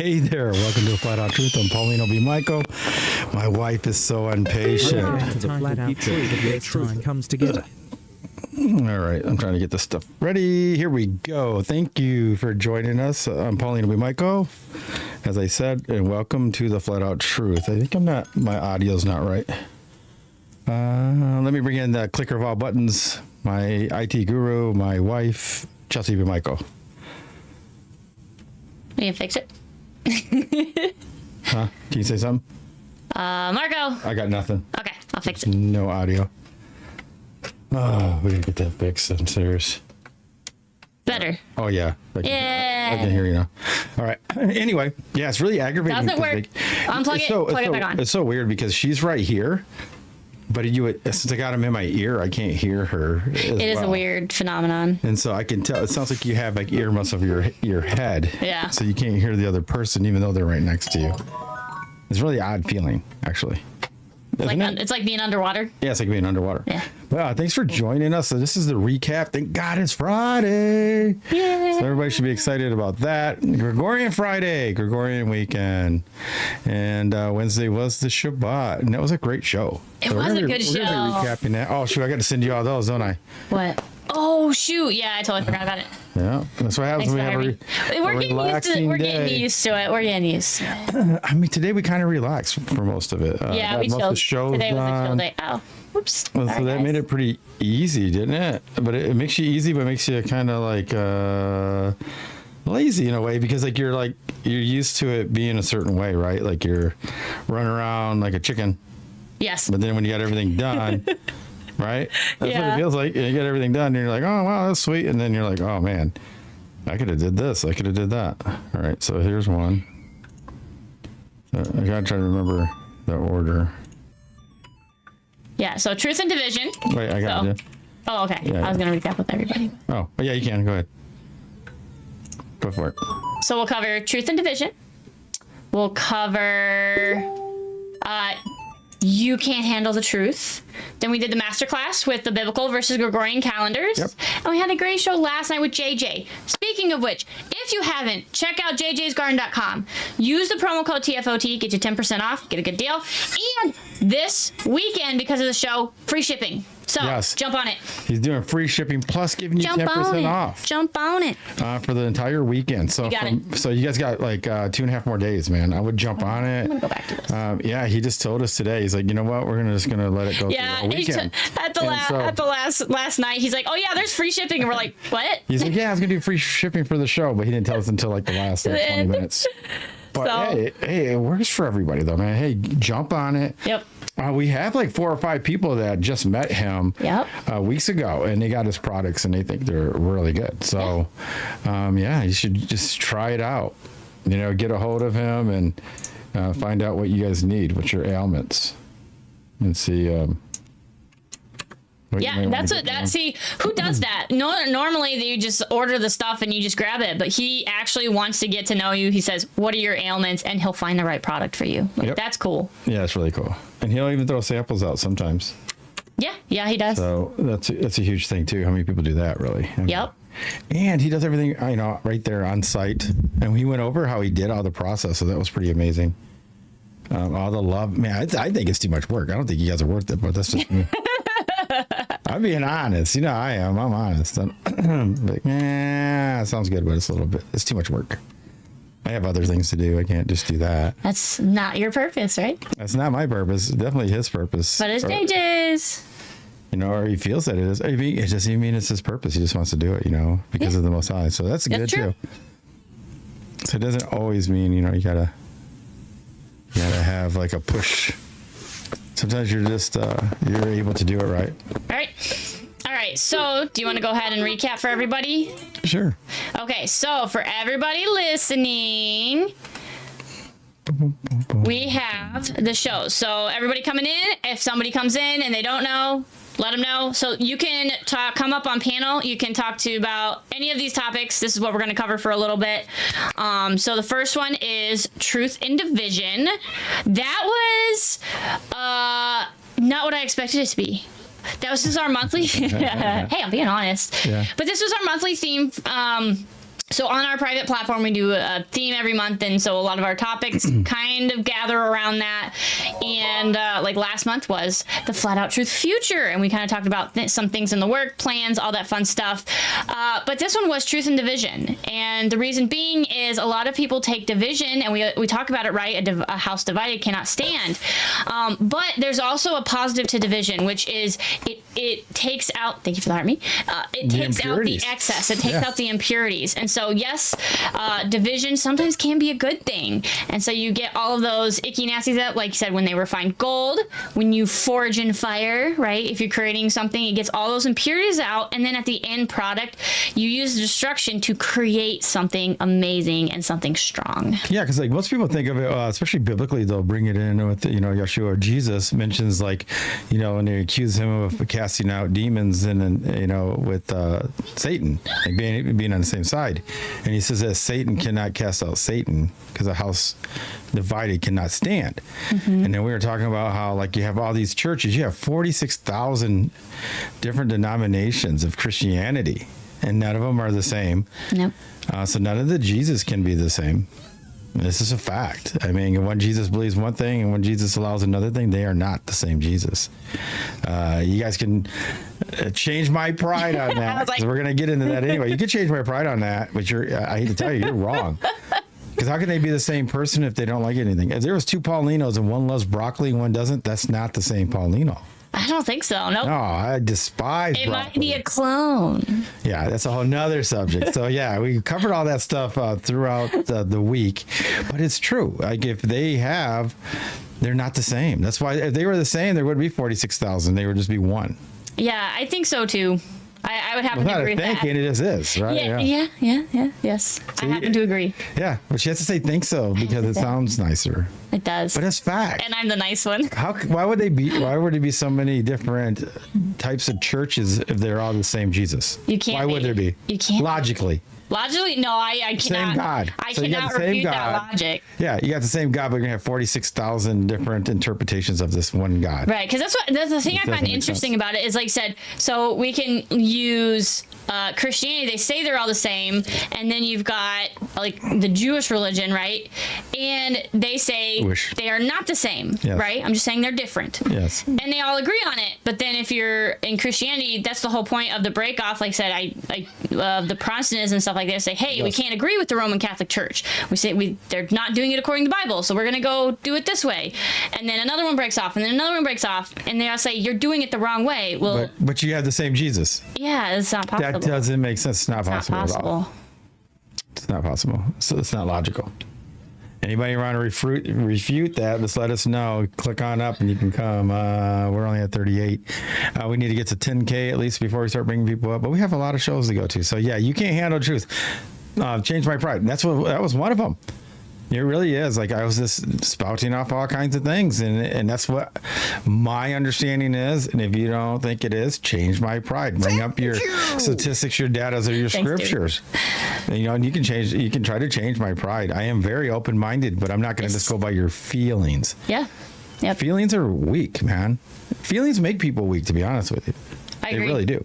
Hey there, welcome to the Flat Out Truth. I'm Paulino B. Michael. My wife is so impatient. The Flat Out Truth of your truth comes together. All right, I'm trying to get this stuff ready. Here we go. Thank you for joining us. I'm Paulino B. Michael, as I said, and welcome to the Flat Out Truth. I think my audio's not right. Let me bring in the clicker of all buttons, my IT guru, my wife, Chelsey B. Michael. You can fix it. Huh? Can you say something? Marco. I got nothing. Okay, I'll fix it. No audio. Oh, we gotta get that fixed. I'm serious. Better. Oh yeah. I can hear you now. All right. Anyway, yeah, it's really aggravating. Doesn't work. Unplug it. Plug it back on. It's so weird because she's right here, but since I got him in my ear, I can't hear her. It is a weird phenomenon. And so I can tell. It sounds like you have like earmuffs over your head. Yeah. So you can't hear the other person, even though they're right next to you. It's a really odd feeling, actually. It's like being underwater. Yeah, it's like being underwater. Yeah. Well, thanks for joining us. So this is the recap. Thank God it's Friday. Yeah. So everybody should be excited about that. Gregorian Friday, Gregorian weekend. And Wednesday was the Shabbat. And that was a great show. It was a good show. We're going to be recapping that. Oh, shoot. I got to send you all those, don't I? What? Oh, shoot. Yeah, I totally forgot about it. Yeah. That's what happens when we have We're getting used to it. We're getting used to it. I mean, today we kind of relaxed for most of it. Yeah, we chilled. Today was a chill day. Oh, oops. Well, so that made it pretty easy, didn't it? But it makes you easy, but it makes you kind of like lazy in a way because like you're used to it being a certain way, right? Like you're running around like a chicken. Yes. But then when you got everything done, right? That's what Yeah. it feels like. You get everything done, and you're like, oh wow, that's sweet. And then you're like, oh man, I could have did this. I could have did that. All right, so here's one. I gotta try to remember the order. Yeah. So truth and division. Wait, I got you. Oh, okay. Yeah, I was gonna recap with everybody. Oh, yeah, you can. Go ahead. Go for it. So we'll cover truth and division. We'll cover you can't handle the truth. Then we did the masterclass with the biblical versus Gregorian calendars. Yep. And we had a great show last night with JJ. Speaking of which, if you haven't, check out jjsgarden.com. Use the promo code TFOT, get you 10% off, get a good deal. And this weekend, because of the show, free shipping. So Yes. jump on it. He's doing free shipping plus giving you Jump 10% on it. off Jump on it. For the entire weekend. So so you guys got like 2.5 more days, man. I would jump on it. I'm gonna go back to this. Yeah, he just told us today. He's like, you know what? We're just gonna let it go Yeah, through the weekend. at the last night, he's like, "Oh yeah, there's free shipping," and we're like, "What?" He's like, "Yeah, I was gonna do free shipping for the show," but he didn't tell us until like the last 20 minutes. But hey, it works for everybody though, man. Hey, jump on it. Yep. We have like 4 or 5 people that just met him weeks ago, and they got his products, and they think they're really good. So, yeah, you should just try it out. You know, get a hold of him and find out what you guys need, what's your ailments, and see. See, who does that? No, normally you just order the stuff and you just grab it, but he actually wants to get to know you. He says, "What are your ailments?" and he'll find the right product for you. That's cool. Yeah, it's really cool, and he'll even throw samples out sometimes. Yeah, he does. So that's a huge thing too. How many people do that, really? I mean, Yep. And he does everything, right there on site. And we went over how he did all the process, so that was pretty amazing. All the love, man. I think it's too much work. I don't think you guys are worth it, but that's just me. I'm being honest. You know, I am. I'm honest. I'm like, it sounds good, but it's too much work. I have other things to do. I can't just do that. That's not your purpose, right? That's not my purpose. Definitely his purpose. But it's JJ's. Or he feels that it is. I mean, it doesn't even mean it's his purpose. He just wants to do it, because of the Most High. So that's good too. So it doesn't always mean, you gotta have like a push. Sometimes you're just you're able to do it right. All right. So do you want to go ahead and recap for everybody? Sure. Okay. So for everybody listening, we have the show. So everybody coming in, if somebody comes in and they don't know, let them know. So you can come up on panel. You can talk to about any of these topics. This is what we're going to cover for a little bit. So the first one is truth and division. That was not what I expected it to be. This is our monthly. Hey, I'm being honest. Yeah. But this was our monthly theme So on our private platform, we do a theme every month, and so a lot of our topics kind of gather around that. And like last month was the Flat Out Truth Future, and we kind of talked about some things in the work, plans, all that fun stuff. But this one was Truth and Division, and the reason being is a lot of people take division, and we talk about it, right? A house divided cannot stand. But there's also a positive to division, which is it takes out. Thank you for that, me. It takes out the excess. It takes out the impurities, and so yes, division sometimes can be a good thing. And so you get all of those icky nasties out, like you said, when they refine gold, when you forge in fire, right? If you're creating something, it gets all those impurities out. And then at the end product, you use the destruction to create something amazing and something strong. Yeah, because like most people think of it, especially biblically, they'll bring it in with, Yeshua or Jesus mentions like, when they accuse him of casting out demons and with Satan, like being on the same side. And he says that Satan cannot cast out Satan because a house divided cannot stand. Mm-hmm. And then we were talking about how like you have all these churches, you have 46,000 different denominations of Christianity, and none of them are the same. Nope. So none of the Jesus can be the same. This is a fact. I mean, when Jesus believes one thing and when Jesus allows another thing, they are not the same Jesus. You guys can change my pride on that. Like, we're going to get into that anyway. You can change my pride on that, but I hate to tell you, you're wrong. Because how can they be the same person if they don't like anything? If there was two Paulinos and one loves broccoli and one doesn't, that's not the same Paulino. I don't think so. Nope. No, I despise broccoli. It might be a clone. Yeah, that's a whole nother subject. So yeah, we covered all that stuff throughout the week, but it's true. Like if they're not the same. That's why if they were the same, there wouldn't be 46,000. They would just be one. Yeah, I think so too. I would happen to agree with that. It just is, right? Yeah, yes. See, I happen to agree. Yeah, but she has to say think so because it sounds nicer. It does. But it's fact. And I'm the nice one. Why would there be so many different types of churches if they're all the same Jesus? You can't. Why would there be? You can't. Logically, no, I cannot. Same God. I So cannot refute that logic. Yeah, you got the same God, but you're gonna have 46,000 different interpretations of this one God. Right, because that's the thing I find interesting about it is, like I said, so we can use Christianity. They say they're all the same, and then you've got like the Jewish religion, right? And they say they are not the same, right? I'm just saying they're different. Yes. And they all agree on it. But then if you're in Christianity, that's the whole point of the break off. Like I said, the Protestantism and stuff like that say, hey, we can't agree with the Roman Catholic Church. We say they're not doing it according to the Bible, so we're going to go do it this way. And then another one breaks off, and then another one breaks off, and they all say, you're doing it the wrong way. Well, but you have the same Jesus. Yeah, it's not possible. That doesn't make sense. It's not possible at all. It's not possible. So it's not logical. Anybody want to refute that, just let us know. Click on up and you can come. We're only at 38. We need to get to 10K at least before we start bringing people up. But we have a lot of shows to go to. So yeah, you can't handle truth. Change my pride. That was one of them. It really is. Like I was just spouting off all kinds of things, and that's what my understanding is. And if you don't think it is, change my pride. Bring up your statistics, your data, or your scriptures. And you can change. You can try to change my pride. I am very open-minded, but I'm not going to just go by your feelings. Yeah. Yep. Feelings are weak, man. Feelings make people weak, to be honest with you. I agree. They really do.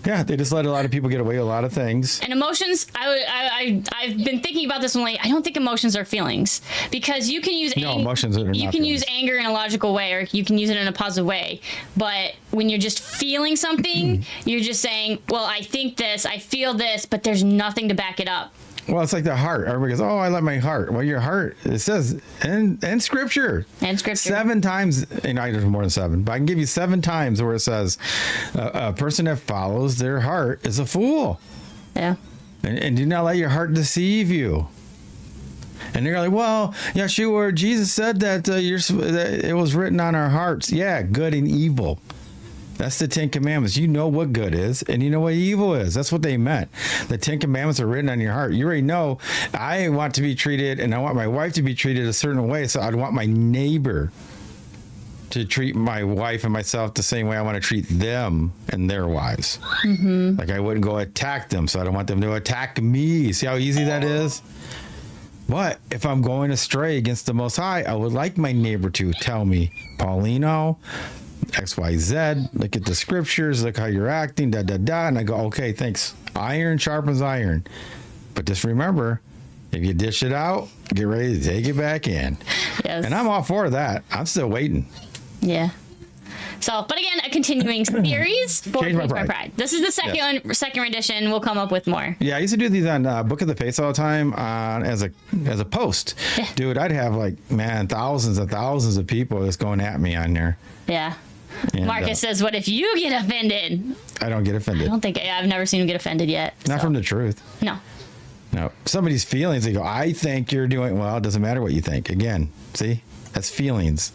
Yeah, they just let a lot of people get away with a lot of things. And emotions, I've been thinking about this one lately. I don't think emotions are feelings, because you can use emotions are not you can feelings. use anger in a logical way, or you can use it in a positive way. But when you're just feeling something, you're just saying, well, I think this, I feel this, but there's nothing to back it up. Well, it's like the heart. Everybody goes, oh, I let my heart. Well, your heart, it says in Scripture. And Scripture. 7 times, there's more than 7, but I can give you 7 times where it says a person that follows their heart is a fool. Yeah. And do not let your heart deceive you. And they're like, well, Yeshua or Jesus said that it was written on our hearts. Yeah, good and evil. That's the 10 Commandments. You know what good is, and you know what evil is. That's what they meant. The 10 Commandments are written on your heart. You already know I want to be treated, and I want my wife to be treated a certain way, so I'd want my neighbor to treat my wife and myself the same way I want to treat them and their wives. Mm-hmm. Like I wouldn't go attack them, so I don't want them to attack me. See how easy that is? But if I'm going astray against the Most High, I would like my neighbor to tell me, Paulino, XYZ, look at the scriptures, look how you're acting, and I go, okay, thanks. Iron sharpens iron. But just remember, if you dish it out, get ready to take it back in. Yes. And I'm all for that. I'm still waiting. Yeah. So, but again, a continuing series for Change My Change My Pride. Pride. This is the second edition. We'll come up with more. Yeah, I used to do these on Book of the Face all the time as a post. Yeah. Dude, I'd have thousands and thousands of people just going at me on there. Yeah. And, Marcus says, "What if you get offended?" I don't get offended. I don't think I've never seen him get offended yet. Not from the truth. No. No. Somebody's feelings, they go, I think you're doing well. It doesn't matter what you think. Again, see? That's feelings.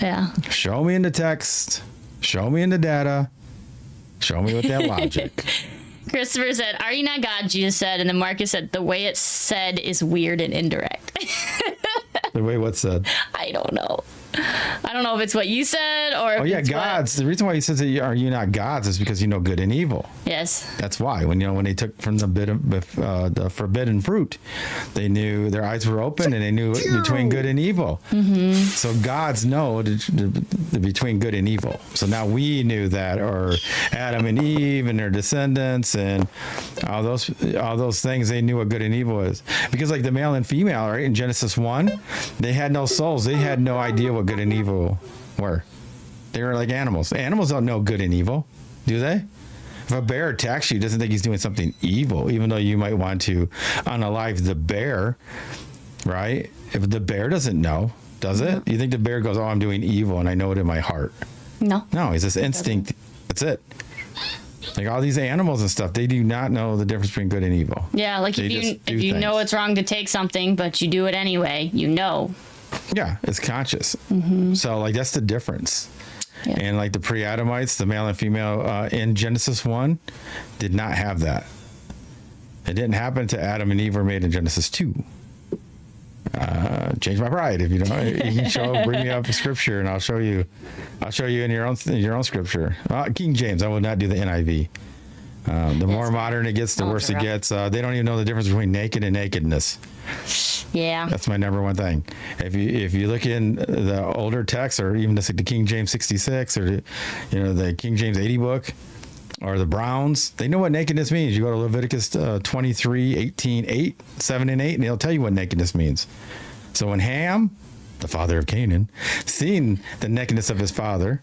Yeah. Show me in the text. Show me in the data. Show me with that logic. Christopher said, "Are you not God?" Jesus said, and then Marcus said, "The way it's said is weird and indirect." The way what's said. I don't know. I don't know if it's what you said or. Oh, if yeah, it's gods. The reason why he says, are you not gods, is because you know good and evil. Yes. That's why. When they took from the forbidden fruit, they knew their eyes were open and they knew between good and evil. Mm-hmm. So gods know the between good and evil. So now we knew that, or Adam and Eve and their descendants and all those things. They knew what good and evil is, because like the male and female, right? In Genesis 1, they had no souls. They had no idea what good and evil were. They were like animals. Animals don't know good and evil, do they? If a bear attacks you, doesn't think he's doing something evil, even though you might want to unalive the bear, right? If the bear doesn't know, does it? You think the bear goes, "Oh, I'm doing evil and I know it in my heart"? No. No, it's this instinct. That's it. Like all these animals and stuff, they do not know the difference between good and evil. Yeah, like They if just do you know things. it's wrong to take something, but you do it anyway, you know. Yeah, it's conscious. So like that's the difference. Yeah. And like the pre-Adamites, the male and female in Genesis 1 did not have that. It didn't happen to Adam and Eve were made in Genesis 2. Change my pride. If you don't, you can bring me up a scripture and I'll show you in your own scripture. King James, I will not do the NIV. The more modern it gets, the worse it gets. They don't even know the difference between naked and nakedness. Yeah. That's my number one thing. If you look in the older texts, or even the King James 66, or the King James 80 book, or the Browns, they know what nakedness means. You go to Leviticus 23, 18, 8, 7 and 8, and they'll tell you what nakedness means. So when Ham, the father of Canaan, seen the nakedness of his father,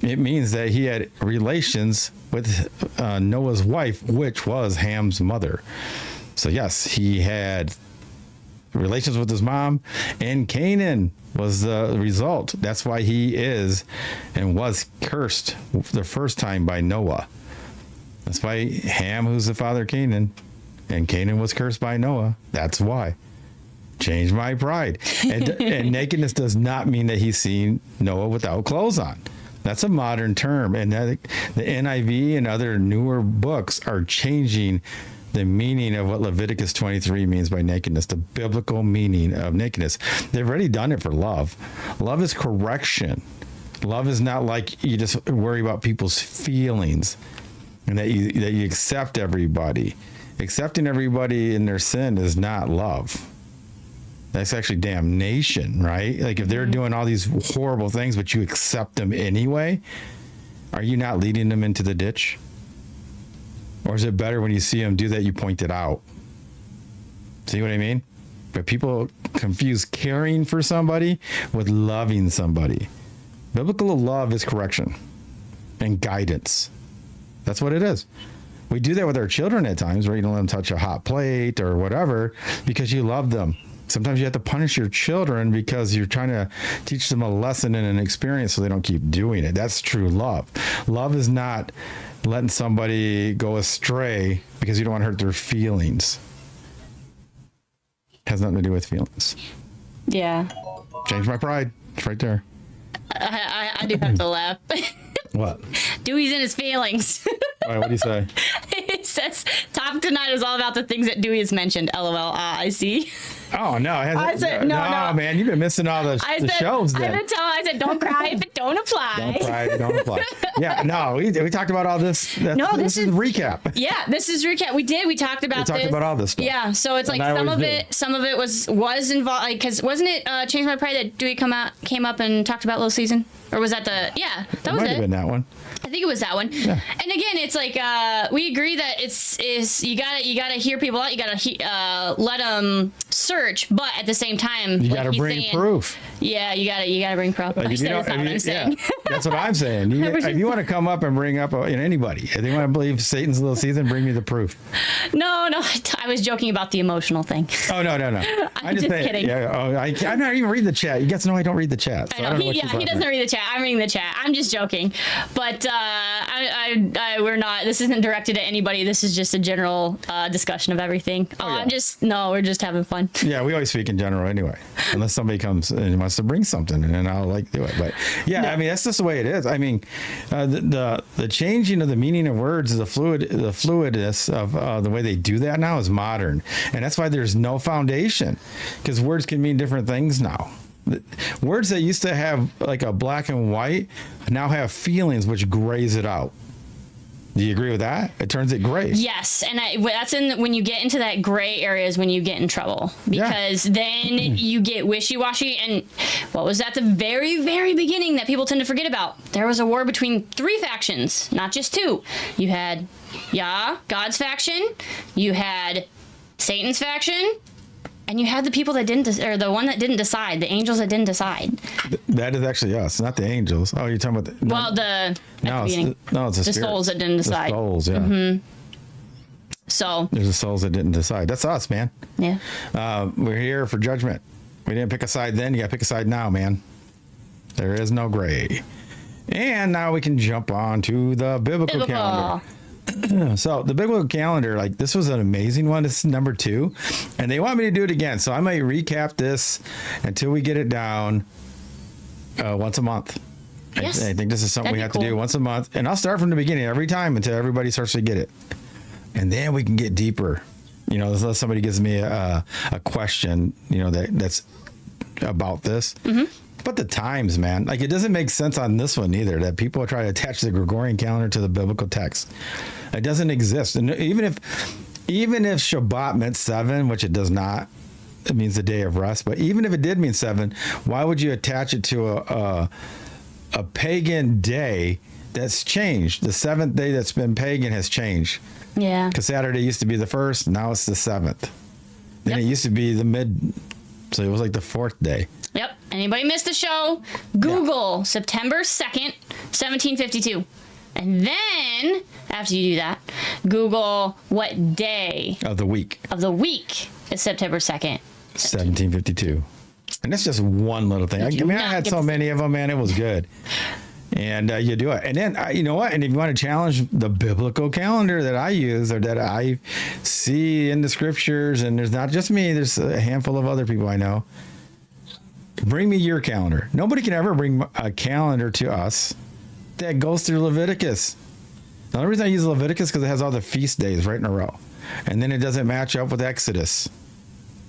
it means that he had relations with Noah's wife, which was Ham's mother. So yes, he had relations with his mom, and Canaan was the result. That's why he is and was cursed the first time by Noah. That's why Ham, who's the father of Canaan, and Canaan was cursed by Noah. That's why. Change my pride. And nakedness does not mean that he's seen Noah without clothes on. That's a modern term, and the NIV and other newer books are changing the meaning of what Leviticus 23 means by nakedness, the biblical meaning of nakedness. They've already done it for love. Love is correction. Love is not like you just worry about people's feelings and that you accept everybody. Accepting everybody in their sin is not love. That's actually damnation, right? Like if they're doing all these horrible things, but you accept them anyway, are you not leading them into the ditch? Or is it better when you see them do that, you point it out? See what I mean? But people confuse caring for somebody with loving somebody. Biblical love is correction and guidance. That's what it is. We do that with our children at times, where you don't let them touch a hot plate or whatever because you love them. Sometimes you have to punish your children because you're trying to teach them a lesson and an experience so they don't keep doing it. That's true love. Love is not letting somebody go astray because you don't want to hurt their feelings. It has nothing to do with feelings. Yeah. Change my pride. It's right there. I do have to laugh. What? Dewey's in his feelings. All right, what do you say? It says, "Top tonight is all about the things that Dewey has mentioned. LOL. I see." Oh no! I said, no, man, you've been missing all the shows. I Then. did tell him, I said, don't cry if it don't apply. Don't cry if it don't apply. Yeah, no, we talked about all this. This is recap. Yeah, this is recap. We talked about this. We talked about all this stuff. Yeah, so it's like some of it was involved, like, because wasn't it Change My Pride that Dewey came up and talked about last season? Or was that that was might have been that one. I think it was that one. Yeah. And again, it's like we agree that it's you gotta hear people out. You gotta let them search, but at the same time, you gotta bring proof. Yeah, you gotta bring proof. Like, that's what I'm saying. Yeah, that's what I'm saying. If you want to come up and bring up anybody, if they want to believe Satan's little season, bring me the proof. No, I was joking about the emotional thing. Oh no. I'm just kidding. Yeah, I'm not even reading the chat. You guys know I don't read the chat. So I know. He doesn't read the chat. I'm reading the chat. I'm just joking, but we're not. This isn't directed at anybody. This is just a general discussion of everything. Yeah. We're just having fun. Yeah, we always speak in general anyway, unless somebody comes and wants to bring something, and then I'll do it. But yeah, no. I mean that's just the way it is. I mean, the changing of the meaning of words, the fluidness of the way they do that now is modern, and that's why there's no foundation, because words can mean different things now. Words that used to have like a black and white now have feelings, which grays it out. Do you agree with that? It turns it gray. Yes, and that's when you get into that gray area is when you get in trouble, because then you get wishy-washy. And what was at the very, very beginning that people tend to forget about? There was a war between 3 factions, not just 2. You had God's faction, you had Satan's faction, and you had the people that didn't, or the one that didn't decide, the angels that didn't decide. That is actually us, not the angels. Oh, you're talking about it's the souls that didn't decide. The souls, yeah. Mm-hmm. So there's the souls that didn't decide. That's us, man. Yeah. We're here for judgment. We didn't pick a side then. You got to pick a side now, man. There is no gray. And now we can jump on to the biblical calendar. So the biblical calendar, like, this was an amazing one. This is number 2, and they want me to do it again. So I might recap this until we get it down once a month. Yes. I think this is something we have to do once a month, and I'll start from the beginning every time until everybody starts to get it, and then we can get deeper. Unless somebody gives me a question, that's about this. Mm-hmm. But the times, man, like, it doesn't make sense on this one either, that people try to attach the Gregorian calendar to the biblical text. It doesn't exist. And even if Shabbat meant 7, which it does not, it means the day of rest. But even if it did mean 7, why would you attach it to a pagan day that's changed? The 7th day that's been pagan has changed. Yeah. Because Saturday used to be the 1st, now it's the 7th. Then it used to be the so it was like the 4th day. Yep. Anybody missed the show? Google September 2nd, 1752. And then, after you do that, Google what day of the week is September 2nd. 1752. And that's just one little thing. I had so many of them, man. It was good. And you do it. And then, you know what? And if you want to challenge the biblical calendar that I use or that I see in the scriptures, and there's not just me, there's a handful of other people I know. Bring me your calendar. Nobody can ever bring a calendar to us that goes through Leviticus. The only reason I use Leviticus is because it has all the feast days right in a row. And then it doesn't match up with Exodus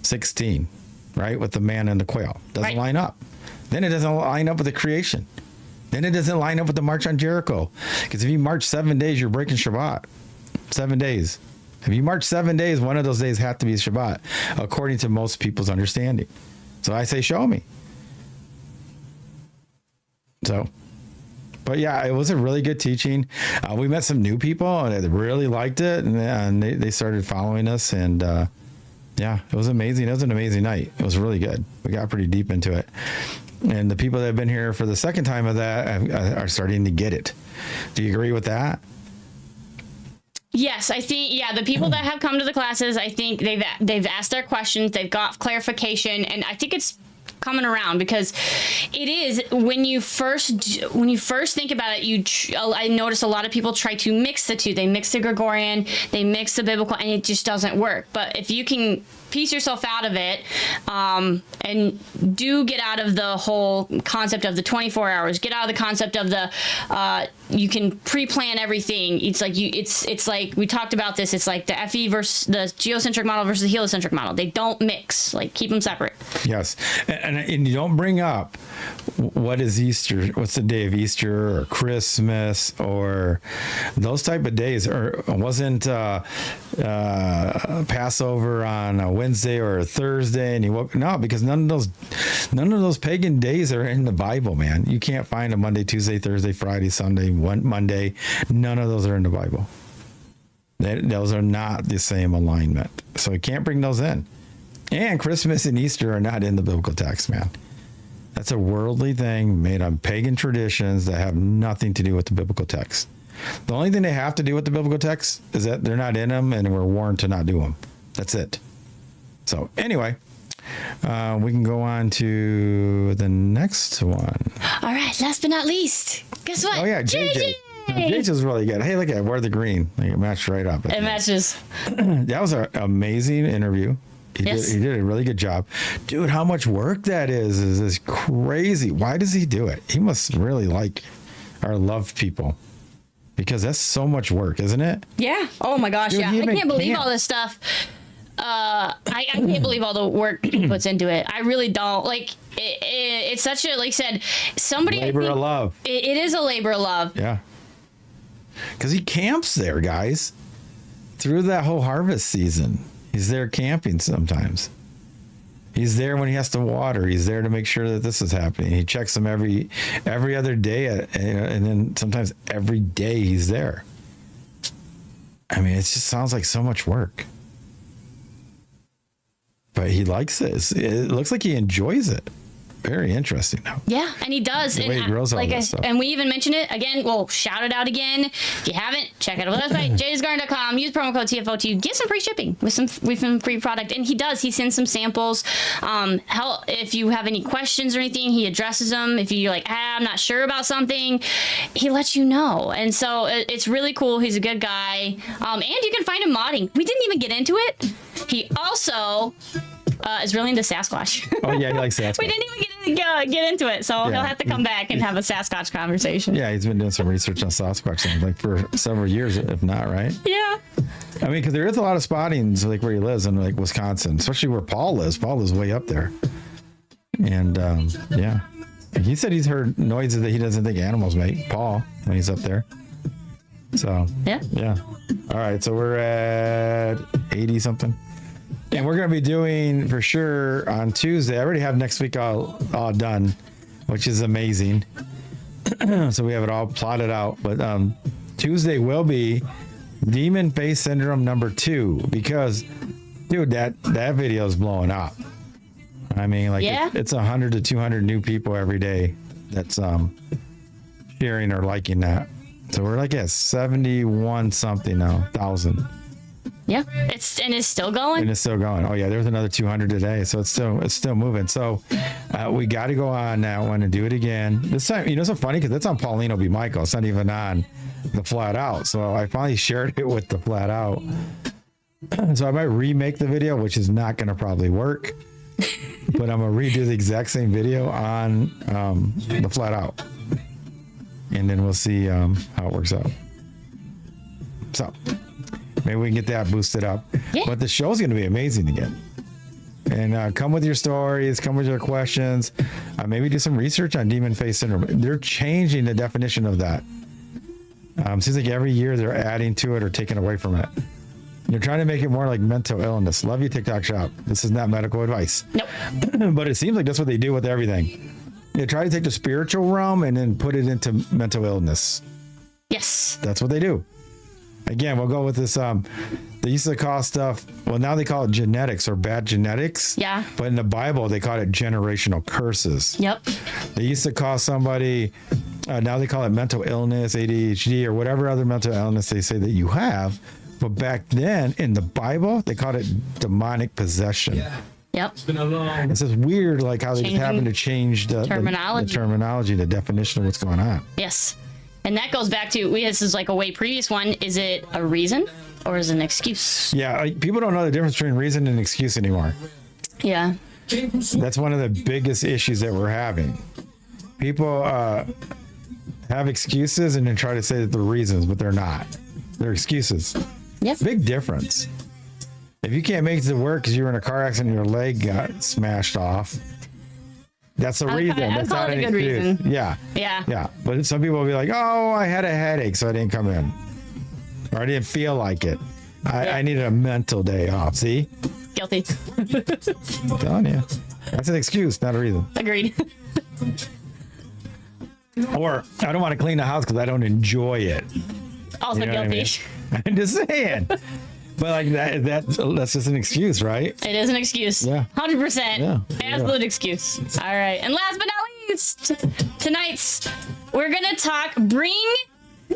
16, right? With the man and the quail. Doesn't line up. Then it doesn't line up with the creation. Then it doesn't line up with the March on Jericho. Because if you march 7 days, you're breaking Shabbat. 7 days. If you march 7 days, one of those days have to be Shabbat, according to most people's understanding. So I say, show me. So, but yeah, it was a really good teaching. We met some new people and they really liked it, and they started following us, and yeah, it was amazing. It was an amazing night. It was really good. We got pretty deep into it. And the people that have been here for the second time of that are starting to get it. Do you agree with that? Yes, I think, the people that have come to the classes, I think they've asked their questions, they've got clarification, and I think it's coming around, because it is, when you first think about it, I notice a lot of people try to mix the two. They mix the Gregorian, they mix the biblical, and it just doesn't work. But if you can piece yourself out of it, and do get out of the whole concept of the 24 hours. Get out of the concept of the you can pre-plan everything. It's like it's like we talked about this. It's like the FE versus the geocentric model versus the heliocentric model. They don't mix. Like, keep them separate. Yes, and you don't bring up what is Easter, what's the day of Easter or Christmas or those type of days, or wasn't Passover on a Wednesday or a Thursday, and because none of those pagan days are in the Bible, man. You can't find a Monday, Tuesday, Thursday, Friday, Sunday, Monday. None of those are in the Bible. Those are not the same alignment, so you can't bring those in. And Christmas and Easter are not in the biblical text, man. That's a worldly thing made on pagan traditions that have nothing to do with the biblical text. The only thing they have to do with the biblical text is that they're not in them and we're warned to not do them. That's it. So anyway, we can go on to the next one. All right, last but not least, guess what? Oh yeah, JJ. JJ's really good. Hey, look at it. Wear the green. Like, it matched right up. It matches. That was an amazing interview. He did a really good job. Dude, how much work that is crazy. Why does he do it? He must really like or love people, because that's so much work, isn't it? Yeah. Oh my gosh. Dude, yeah. I can't believe all this stuff. I can't believe all the work he puts into it. I really don't. Like, it's such a, like I said, somebody. Labor of love. It is a labor of love. Yeah. Because he camps there, guys, through that whole harvest season. He's there camping sometimes. He's there when he has to water. He's there to make sure that this is happening. He checks them every other day, and then sometimes every day he's there. I mean, it just sounds like so much work. But he likes it. It looks like he enjoys it. Very interesting now. Yeah, and he does. The way he grows all that stuff. And we even mentioned it again. We'll shout it out again. If you haven't, check out our website, jaysgarden.com. Use promo code TFO2. Get some free shipping with some free product. And he does. He sends some samples. If you have any questions or anything, he addresses them. If you're like, I'm not sure about something, he lets you know. And so it's really cool. He's a good guy. And you can find him modding. We didn't even get into it. He also is really into Sasquatch. Oh yeah, he likes Sasquatch. We didn't even get into it, so he'll have to come back and have a Sasquatch conversation. Yeah, he's been doing some research on Sasquatch like for several years, if not, right? Yeah. I mean, because there is a lot of spottings like where he lives in like Wisconsin, especially where Paul lives. Paul lives way up there, and yeah, he said he's heard noises that he doesn't think animals make. Paul, when he's up there. So yeah. All right, so we're at 80 something. And we're going to be doing for sure on Tuesday. I already have next week all done, which is amazing. So we have it all plotted out. But Tuesday will be Demon Face Syndrome number 2, because, dude, that video is blowing up. I mean, like it's 100 to 200 new people every day that's sharing or liking that. So we're like at 71 something now, 1,000. Yeah, it's still going. And it's still going. Oh yeah, there's another 200 today, so it's still moving. So we got to go on that one and do it again. This time, it's so funny because that's on Paulino B. Michael. It's not even on the Flat Out. So I finally shared it with the Flat Out. So I might remake the video, which is not going to probably work, but I'm gonna redo the exact same video on the Flat Out, and then we'll see how it works out. So. Maybe we can get that boosted up. Yeah. But the show's going to be amazing again. And come with your stories, come with your questions. Maybe do some research on Demon Face Syndrome. They're changing the definition of that. Seems like every year they're adding to it or taking away from it. They're trying to make it more like mental illness. Love you, TikTok shop. This is not medical advice. Nope. But it seems like that's what they do with everything. They try to take the spiritual realm and then put it into mental illness. Yes. That's what they do. Again, we'll go with this. They used to call stuff, well, now they call it genetics or bad genetics. Yeah. But in the Bible, they call it generational curses. Yep. They used to call somebody, now they call it mental illness, ADHD, or whatever other mental illness they say that you have. But back then, in the Bible, they called it demonic possession. Yeah. Yep. It's been a long. It's just weird, like how they just happen to change the terminology, the definition of what's going on. Yes. And that goes back to, this is like a way previous one. Is it a reason or is it an excuse? Yeah, like, people don't know the difference between reason and excuse anymore. Yeah. That's one of the biggest issues that we're having. People have excuses and then try to say that they're reasons, but they're not. They're excuses. Yep. Big difference. If you can't make it to work because you were in a car accident and your leg got smashed off, that's a reason. That's not an excuse. Reason. Yeah. Yeah. Yeah. But some people will be like, oh, I had a headache, so I didn't come in. Or I didn't feel like it. I needed a mental day off. See? Guilty. I'm telling you. That's an excuse, not a reason. Agreed. Or I don't want to clean the house because I don't enjoy it. Also guilty. I'm just saying. But like that's just an excuse, right? It is an excuse. Yeah. 100%. Yeah. Absolute excuse. All right. And last but not least, tonight's, we're going to bring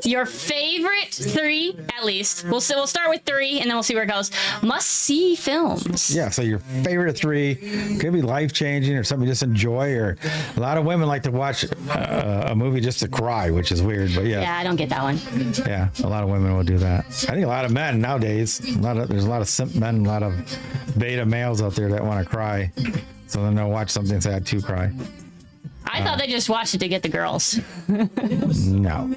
your favorite 3, at least. We'll start with 3 and then we'll see where it goes. Must-see films. Yeah, so your favorite 3 could be life-changing or something you just enjoy, or a lot of women like to watch a movie just to cry, which is weird, but yeah. Yeah, I don't get that one. Yeah, a lot of women will do that. I think a lot of men nowadays, there's a lot of simp men, a lot of beta males out there that want to cry, so then they'll watch something sad to cry. I thought they just watched it to get the girls. No.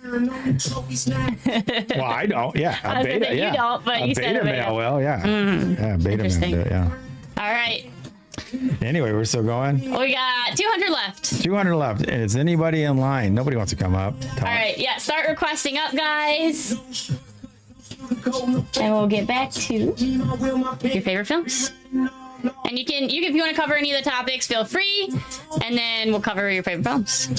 Well, I don't. Yeah, a beta. Yeah, you don't, but you said a beta. Male. Well, yeah. Yeah, beta male. Do it, yeah. All right. Anyway, we're still going. We got 200 left. 200 left. Is anybody in line? Nobody wants to come up. All right. Yeah. Start requesting up, guys. And we'll get back to your favorite films. And you can if you want to cover any of the topics, feel free, and then we'll cover your favorite films.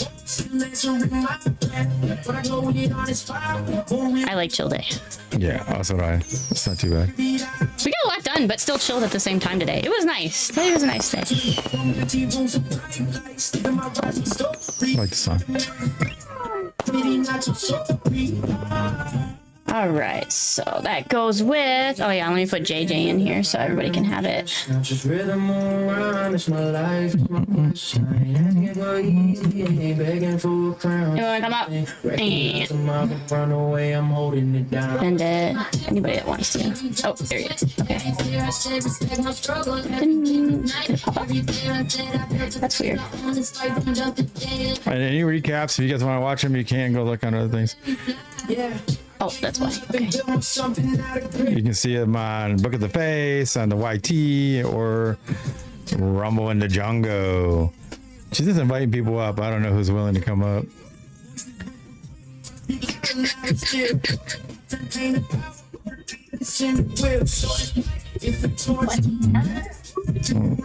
I like chill day. Yeah, that's what it's not too bad. We got a lot done, but still chilled at the same time today. It was nice. Today was a nice day. I like the song. All right, so that goes with, oh yeah, let me put JJ in here so everybody can have it. You wanna come up? And anybody that wants to. Oh, there he is. Okay. That's weird. And any recaps, if you guys want to watch them, you can go look on other things. Oh, that's why. Okay. You can see them on Book of the Face, on the YT, or Rumble in the Jungle. She's just inviting people up. I don't know who's willing to come up.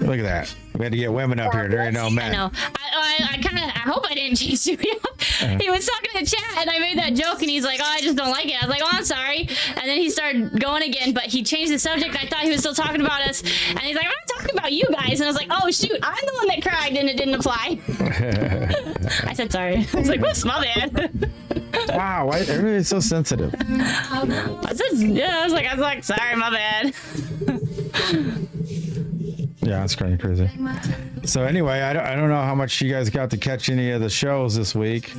Look at that. We had to get women up here. There ain't no men. I know. I hope I didn't change you up. He was talking in the chat and I made that joke and he's like, oh, I just don't like it. I was like, oh, I'm sorry. And then he started going again, but he changed the subject. I thought he was still talking about us. And he's like, I'm not talking about you guys. And I was like, oh, shoot, I'm the one that cried and it didn't apply. I said, sorry. I was like, whoops, my bad. Wow, why everybody's so sensitive? I was like, sorry, my bad. Yeah, it's kind of crazy. So anyway, I don't know how much you guys got to catch any of the shows this week,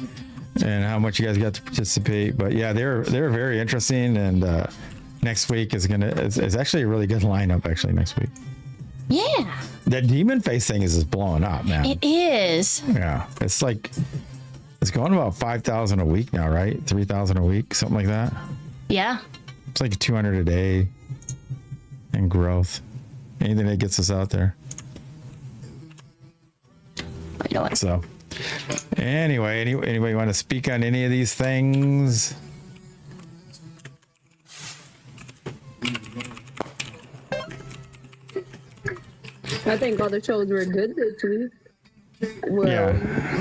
and how much you guys got to participate. But yeah, they're very interesting. And next week it's actually a really good lineup. Actually, next week. Yeah. That demon face thing is just blowing up, man. It is. Yeah, it's going about 5,000 a week now, right? 3,000 a week, something like that. Yeah. It's like 200 a day in growth. Anything that gets us out there. I know it. So, anyway, anybody want to speak on any of these things? I think all the shows were good this week. Well,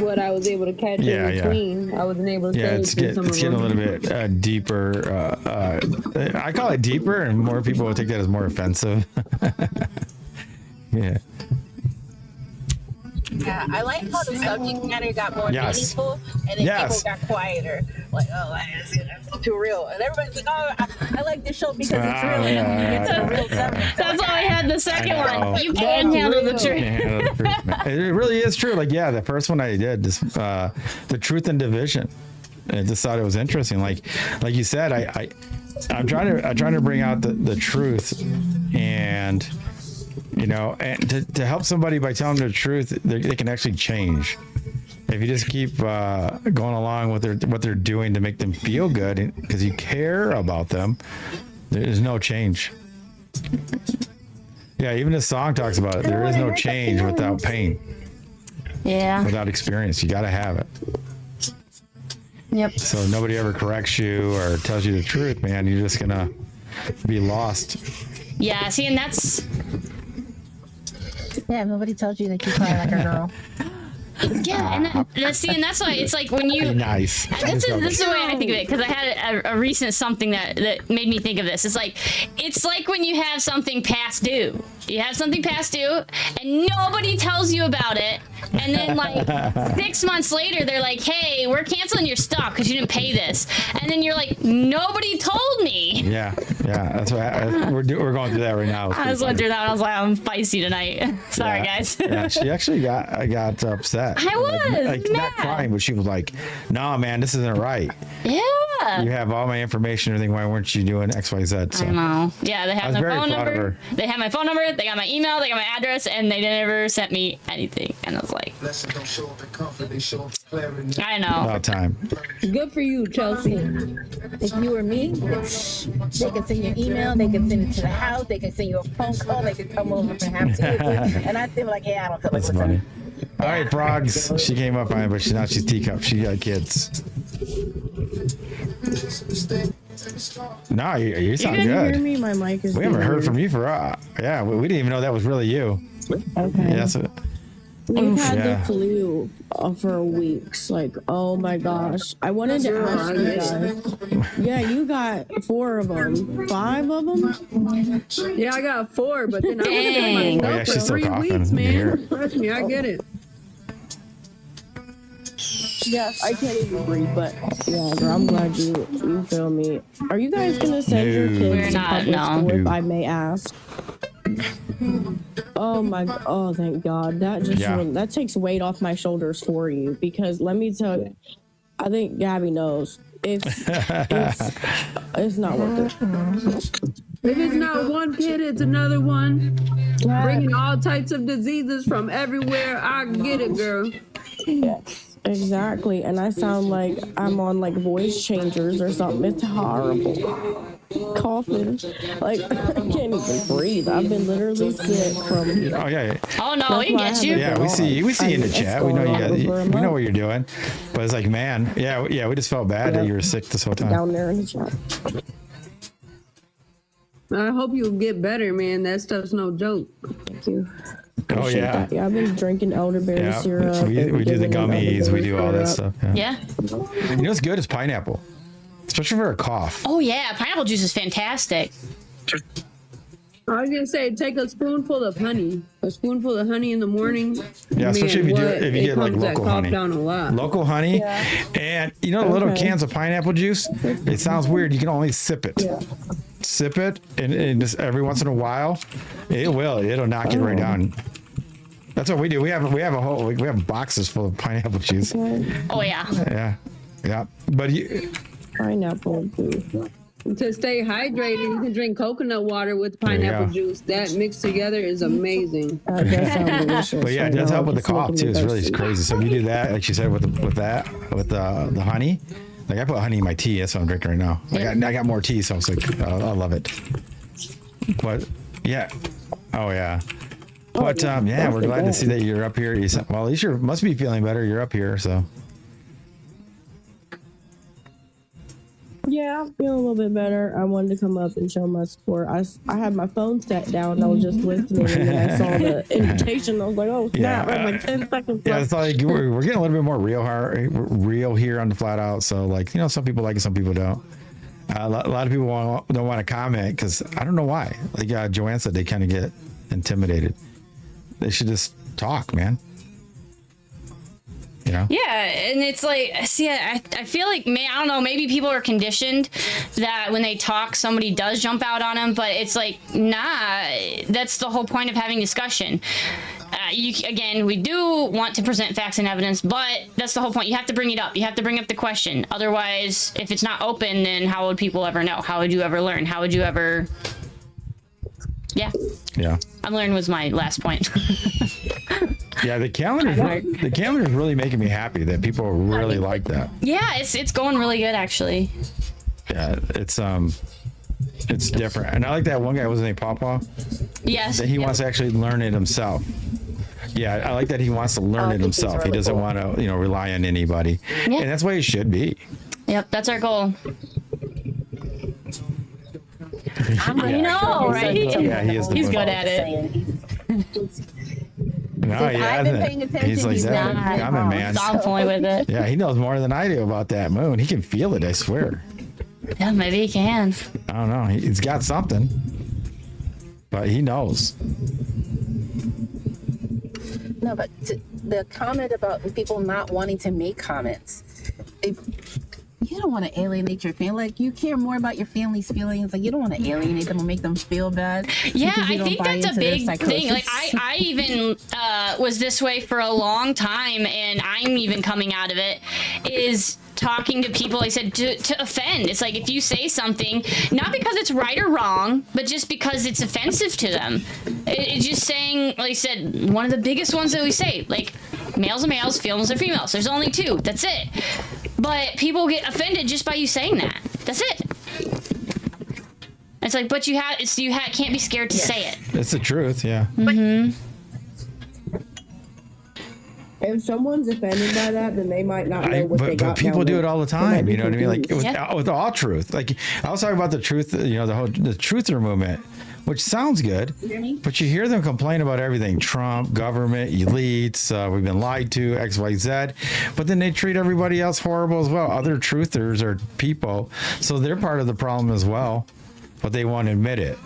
what I was able to catch in between, I wasn't able to. Yeah, it's getting a little bit deeper. I call it deeper, and more people will take that as more offensive. Yeah. Yeah, I like how the subject matter got more meaningful, and then people got quieter. Like, oh, that's too real, and everybody's like, oh, I like this show because it's real. And it's a real subject. That's why I had the second one. You can handle the truth. It really is true. Like, yeah, the first one I did, the truth and division. I just thought it was interesting. Like you said, I'm trying to bring out the truth, and and to help somebody by telling them the truth, they can actually change. If you just keep going along with what they're doing to make them feel good, because you care about them, there's no change. Yeah, even the song talks about it. There is no change without pain. Yeah. Without experience, you got to have it. Yep. So nobody ever corrects you or tells you the truth, man. You're just gonna be lost. Yeah. See, and that's. Yeah, nobody tells you that you cry like a girl. Yeah, and that's why it's like when you. Nice. This is the way I think of it, because I had a recent something that made me think of this. It's like when you have something past due. You have something past due, and nobody tells you about it. And then, like, 6 months later, they're like, hey, we're canceling your stuff because you didn't pay this. And then you're like, nobody told me. Yeah. That's what we're going through that right now. I was going through that, and I was like, I'm feisty tonight. Sorry, guys. Yeah, she actually got upset. I was like not crying, but she was like, no, man, this isn't right. Yeah. You have all my information, everything. Why weren't you doing X, Y, Z? So. I know. Yeah, they have my phone number. They have my phone number. They got my email. They got my address, and they never sent me anything. And I was like, I know. About time. Good for you, Chelsey. If you were me, they can send you an email, they can send it to the house, they can send you a phone call, they can come over and have tea with you. And I feel like, yeah, I don't feel like That's funny. All right, Frogs. She came up on it, but she's teacup. She got kids. No, you sound Can you good. hear me? My mic is. We haven't heard from you for we didn't even know that was really you. Okay. Yeah, that's it. We've had Yeah. the flu for weeks. Like, oh my gosh. I wanted to ask you guys. Yeah, you got 4 of them. 5 of them? Yeah, I got 4, but then I Dang. was Oh, yeah, for she's still 3 coughing. weeks, You can hear man. Trust me, I get it. Yes, I can't even breathe, but yeah, girl, I'm glad you feel me. Are you guys gonna send your No. kids We're to not, public no. school, if No. I may ask? Oh, thank God. That takes weight off my shoulders for you, because let me tell you, I think Gabby knows. It's not worth it. If it's not one kid, it's another one. Bringing all types of diseases from everywhere. I get it, girl. Yes, exactly. And I sound like I'm on like voice changers or something. It's horrible. Coughing, like I can't even breathe. I've been literally sick from. Oh yeah. Oh no, we get you. Yeah, we see you in the chat. We know you got. It's going on We know over what you're doing. But it's like, man, yeah. We just felt bad that you were sick this whole time. down there in the chat. I hope you get better, man. That stuff's no joke. Thank you. Oh Appreciate yeah. that. Yeah, I've been drinking elderberry Yeah, syrup. we do the giving them gummies. We elderberry do all that syrup. stuff. Yeah. You know what's good is pineapple, especially for a cough. Oh yeah, pineapple juice is fantastic. I was gonna say, take a spoonful of honey. A spoonful of honey in the morning. Yeah, especially if you get like calms that local cough honey. down a lot. Local honey, and you know the little Okay. cans of pineapple juice. It sounds weird. You can only sip it. Yeah. Sip it, and just every once in a while, it'll knock it right down. That's what we do. We have boxes full of pineapple juice. Oh yeah. Yeah. But you, Pineapple juice. To stay hydrated, you can drink coconut water with you pineapple go. juice. That mixed together is amazing. That does sound delicious. but yeah, it right does now. help with the It's making cough me too. It's really thirsty. crazy. So you do that, like you said, with the honey. Like I put honey in my tea. That's what I'm drinking right now. I got more tea, so I was like, I love it. But yeah, oh yeah. But yeah, we're glad to see that you're up here. Well, at least you must be feeling better. You're up here, so. Yeah, I'm feeling a little bit better. I wanted to come up and show my support. I had my phone set down. I was just listening, and then I saw the invitation. I was like, oh, snap. Yeah. I was like 10 seconds Yeah, left. it's like we're getting a little bit more real here on the Flat Out. So like, you know, some people like it, some people don't. A lot of people don't want to comment because I don't know why. Like Joanne said, they kind of get intimidated. They should just talk, man. You know? Yeah, and it's like, see, I feel like, I don't know, maybe people are conditioned that when they talk, somebody does jump out on them, but it's like, nah, that's the whole point of having discussion. again, we do want to present facts and evidence, but that's the whole point. You have to bring it up. You have to bring up the question. Otherwise, if it's not open, then how would people ever know? How would you ever learn? How would you ever? Yeah. I'm learning was my last point. Yeah, the calendar is really making me happy that people really like that. Yeah, it's going really good actually. Yeah, it's different, and I like that one guy. Wasn't he Pawpaw? Yes. That he wants to actually learn it himself. Yeah, I like that he wants to learn it himself. Really he doesn't want to, rely on anybody, and that's why he should be. Yep, that's our goal. I know, right? Yeah, he is. He's good at it. No, I've been paying attention. He's like that. I'm a man. On point with it. Yeah, he knows more than I do about that moon. He can feel it. I swear. Yeah, maybe he can. I don't know. He's got something, but he knows. No, but the comment about people not wanting to make comments. You don't want to alienate your family. Like, you care more about your family's feelings. Like, you don't want to alienate them or make them feel bad. Yeah, I think that's a big thing. Like, I even was this way for a long time, and I'm even coming out of it, is talking to people, I said, to offend. It's like, if you say something, not because it's right or wrong, but just because it's offensive to them. It's just saying, like I said, one of the biggest ones that we say, like, males are males, females are females. There's only two. That's it. But people get offended just by you saying that. That's it. It's like, but can't be scared to say it. It's the truth, yeah. Mm-hmm. If someone's offended by that, then they might not know what they got. But people do it all the time. You know what I mean? Like with all truth. Like, I was talking about the truth. The truther movement, which sounds good, but you hear them complain about everything: Trump, government, elites. We've been lied to, X, Y, Z. But then they treat everybody else horrible as well. Other truthers are people, so they're part of the problem as well, but they won't admit it.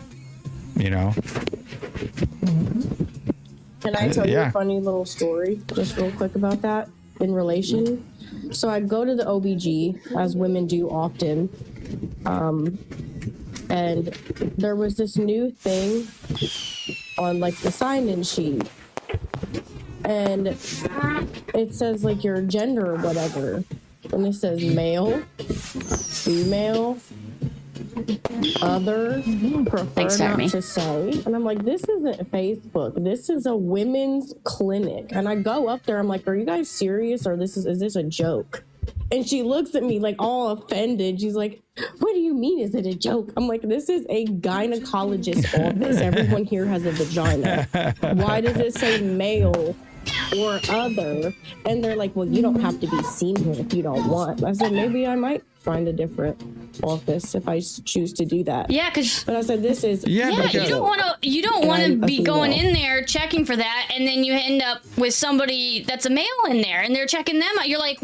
Can I tell you a funny little story just real quick about that in relation? So I go to the OBG, as women do often, and there was this new thing on like the sign-in sheet, and it says like your gender or whatever, and it says male, female, other, prefer not to say. And I'm like, this isn't Facebook. This is a women's clinic. And I go up there, I'm like, are you guys serious, or is this a joke? And she looks at me like all offended. She's like, what do you mean, is it a joke? I'm like, this is a gynecologist office. Everyone here has a vagina. Why does it say male or other? And they're like, well, you don't have to be seen here if you don't want. I said, maybe I might find a different office if I choose to do that. Yeah, but I said, this is you don't want to be going in there checking for that, and then you end up with somebody that's a male in there, and they're checking them out. You're like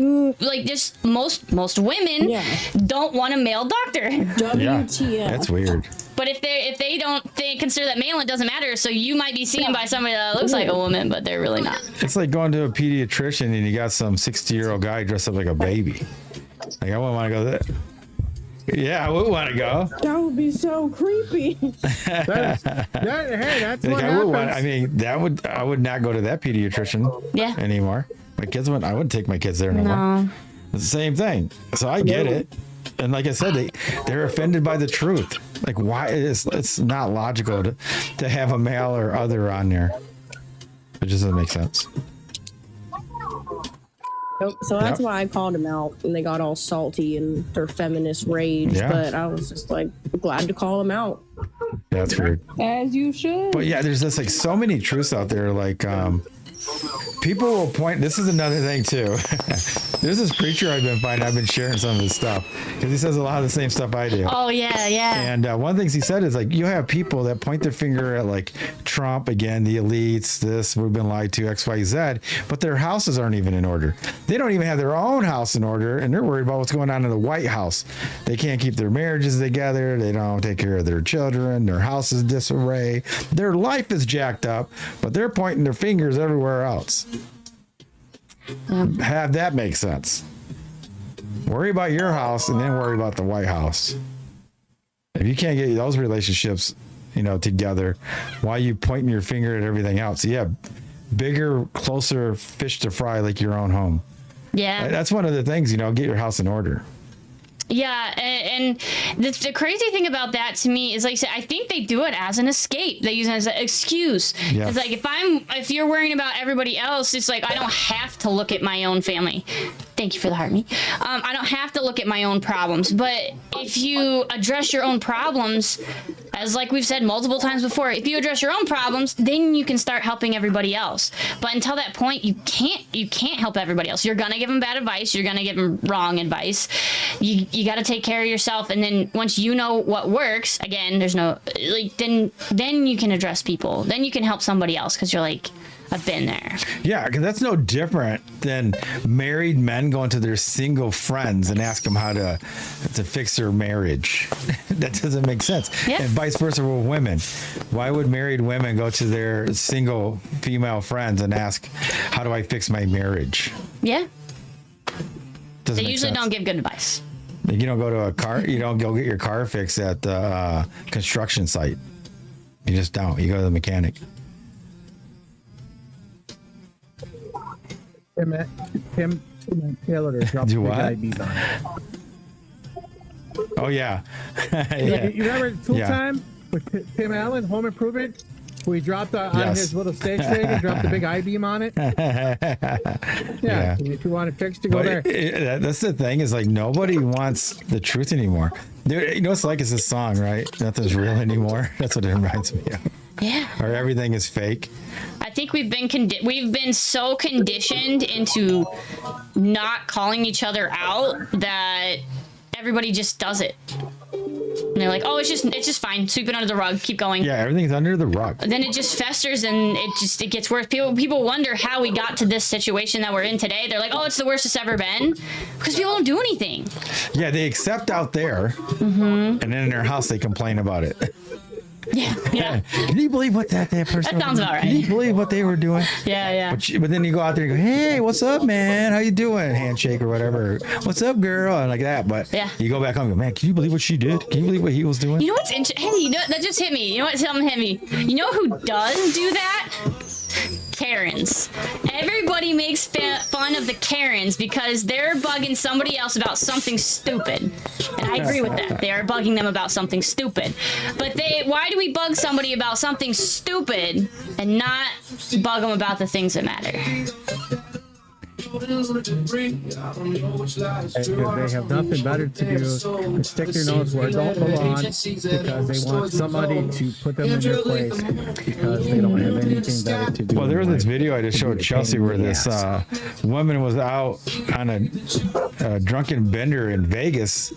just most women don't want a male doctor. WTF. That's weird. But if they consider that male, it doesn't matter. So you might be seen by somebody that looks like a woman, but they're really not. It's like going to a pediatrician and you got some 60-year-old guy dressed up like a baby. Like, I wouldn't want to go there. Yeah, I would want to go. That would be so creepy. That's what happens. I would not go to that pediatrician anymore. My kids I wouldn't take my kids there no more. It's the same thing. So I get it. And like I said, they're offended by the truth. Like, why it's not logical to have a male or other on there. It just doesn't make sense. So that's why I called them out, and they got all salty and their feminist rage. But I was just like, glad to call them out. Yeah, that's weird. As you should. But yeah, there's just like so many truths out there. Like, people will point. This is another thing too. There's this preacher I've been sharing some of his stuff because he says a lot of the same stuff I do. Oh yeah. And one of the things he said is like, you have people that point their finger at like Trump again, the elites, this, we've been lied to, X, Y, Z, but their houses aren't even in order. They don't even have their own house in order, and they're worried about what's going on in the White House. They can't keep their marriages together. They don't take care of their children. Their house is disarray. Their life is jacked up, but they're pointing their fingers everywhere else. Have that make sense. Worry about your house and then worry about the White House. If you can't get those relationships, together, why are you pointing your finger at everything else? Yeah, bigger, closer fish to fry, like your own home. Yeah. That's one of the things, get your house in order. Yeah, and the crazy thing about that to me is, like I said, I think they do it as an escape. They use it as an excuse. Yeah. It's like if you're worrying about everybody else, it's like I don't have to look at my own family. Thank you for the heart, me. I don't have to look at my own problems. But if you address your own problems, as like we've said multiple times before, if you address your own problems, then you can start helping everybody else. But until that point, you can't help everybody else. You're gonna give them bad advice. You're gonna give them wrong advice. You got to take care of yourself, and then once you know what works, again, there's no like then you can address people. Then you can help somebody else because you're like, I've been there. Yeah, because that's no different than married men going to their single friends and ask them how to fix their marriage. That doesn't make sense. Yeah. And vice versa with women. Why would married women go to their single female friends and ask, how do I fix my marriage? Yeah. Doesn't They make usually sense. don't give good advice. You don't go to a car. You don't go get your car fixed at the construction site. You just don't. You go to the mechanic. Tim Taylor dropped Do big what? IBs on it. Oh yeah. Yeah. You remember Tool Time with Tim Allen, Home Improvement, where he dropped on his little stage thing and dropped the big I-beam on it? Yeah. If you want it fixed, you go there. That's the thing, is like nobody wants the truth anymore. Dude, you know what's like is this song, right? Nothing's real anymore. That's what it reminds me of. Yeah. Or everything is fake. I think we've been so conditioned into not calling each other out that everybody just does it. And they're like, oh, it's just fine. Sweep it under the rug. Keep going. Yeah, everything's under the rug. Then it just festers and it gets worse. People wonder how we got to this situation that we're in today. They're like, oh, it's the worst it's ever been, because people don't do anything. Yeah, they accept out there, and then in their house they complain about it. Yeah. Can you believe what that person? That sounds about right. Can you believe what they were doing? Yeah. But then you go out there and go, hey, what's up, man? How you doing? Handshake or whatever. What's up, girl? And like that. But you go back home and go, man, can you believe what she did? Can you believe what he was doing? You know what's interesting? Hey, that just hit me. You know what? Something hit me. You know who does do that? Karens. Everybody makes fun of the Karens because they're bugging somebody else about something stupid. And I agree with that. They are bugging them about something stupid. But why do we bug somebody about something stupid and not bug them about the things that matter? Because they have nothing better to do than stick their nose where it don't belong, because they want somebody to put them in their place because they don't have anything better to do. Well, there was this video I just showed Chelsey where this woman was out on a drunken bender in Vegas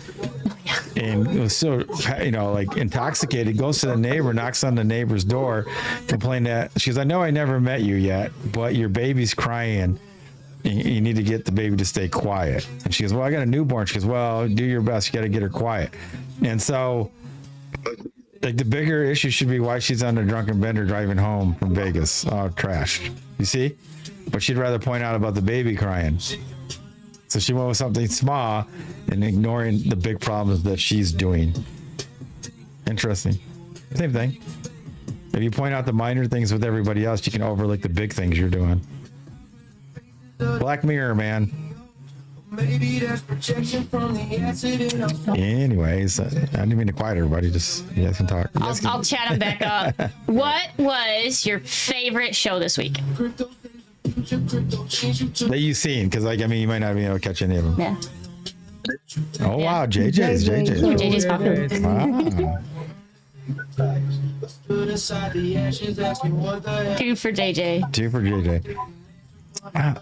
and was so, like intoxicated, goes to the neighbor, knocks on the neighbor's door, complained that she goes, I know I never met you yet, but your baby's crying. You need to get the baby to stay quiet. And she goes, well, I got a newborn. She goes, well, do your best. You got to get her quiet. And so, like, the bigger issue should be why she's on a drunken bender driving home from Vegas. Oh, trash. You see? But she'd rather point out about the baby crying. So she went with something small and ignoring the big problems that she's doing. Interesting. Same thing. If you point out the minor things with everybody else, you can overlook the big things you're doing. Black Mirror, man. Anyways, I didn't mean to quiet everybody. Just you guys can talk. I'll chat them back up. What was your favorite show this week? That you've seen, because you might not be able to catch any of them. Yeah. Oh wow, JJ's. JJ's popular. Wow. 2 for JJ. 2 for JJ. I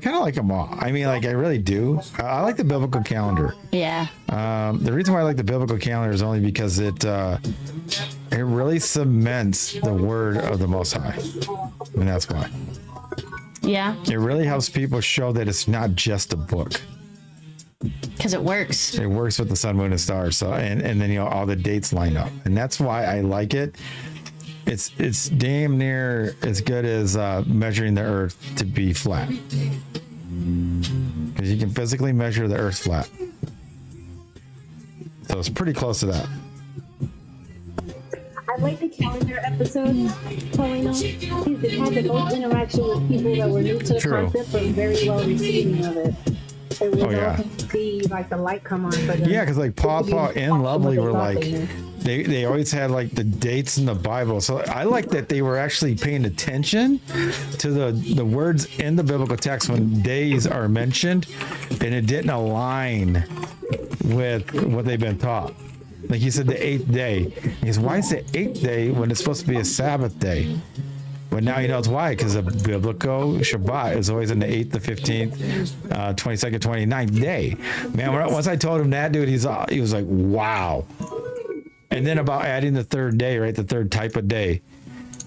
kind of like them all. I really do. I like the biblical calendar. Yeah. The reason why I like the biblical calendar is only because it really cements the word of the Most High, and that's why. Yeah. It really helps people show that it's not just a book. Because it works. It works with the sun, moon, and stars. So and then all the dates line up, and that's why I like it. It's damn near as good as measuring the Earth to be flat, because you can physically measure the Earth flat. So it's pretty close to that. I like the calendar on your episode, Paulino. He had the most interaction with people that were new to the concept, but very well receiving of it. It was awesome to see like the light come on for them. Yeah, because like Pawpaw and Lovely were like, they always had like the dates in the Bible. So I like that they were actually paying attention to the words in the biblical text when days are mentioned, and it didn't align with what they've been taught. Like he said, the 8th day. He goes, why is it 8th day when it's supposed to be a Sabbath day? But now he knows why, because the biblical Shabbat is always in the 8th, the 15th, 22nd, 29th day. Man, once I told him that, dude, he was like, wow. And then about adding the 3rd day, right? The 3rd type of day.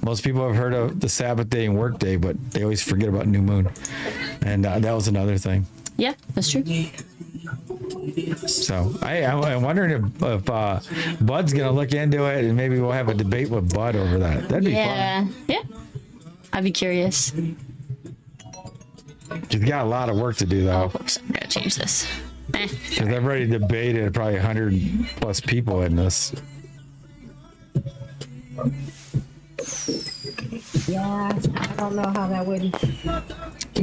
Most people have heard of the Sabbath day and work day, but they always forget about new moon. And that was another thing. Yeah, that's true. So I'm wondering if Bud's going to look into it, and maybe we'll have a debate with Bud over that. That'd be fun. Yeah. I'd be curious. He's got a lot of work to do, though. Oh, oops, I gotta change this. Because I've already debated probably 100 plus people in this. Yeah, I don't know how that would.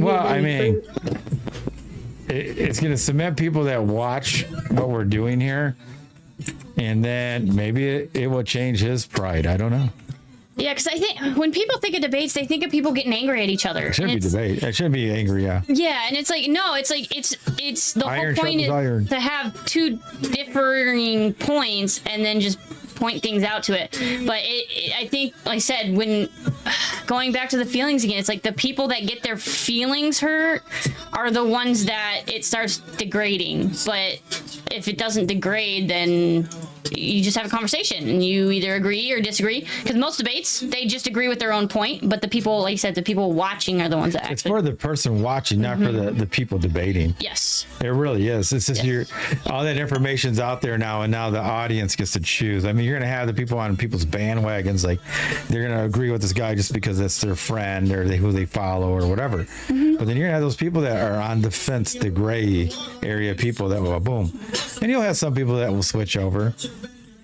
Well, I mean, it's going to cement people that watch what we're doing here, and then maybe it will change his pride. I don't know. Yeah, because I think when people think of debates, they think of people getting angry at each other. It shouldn't be debate. It shouldn't be angry, yeah. Yeah, and it's like, no, it's like, it's the Iron whole point is iron. to have two differing points and then just point things out to it. But I think, like I said, when going back to the feelings again, it's like the people that get their feelings hurt are the ones that it starts degrading. But if it doesn't degrade, then you just have a conversation and you either agree or disagree. Because most debates, they just agree with their own point. But the people, like you said, the people watching are the ones that actually... It's for the person watching, not for the people debating. Yes. It really is. It's just all that information's out there now, and now the audience gets to choose. I mean, you're going to have the people on people's bandwagons, like they're going to agree with this guy just because that's their friend or who they follow or whatever. But then you're going to have those people that are on the fence, the gray area people that will boom. And you'll have some people that will switch over.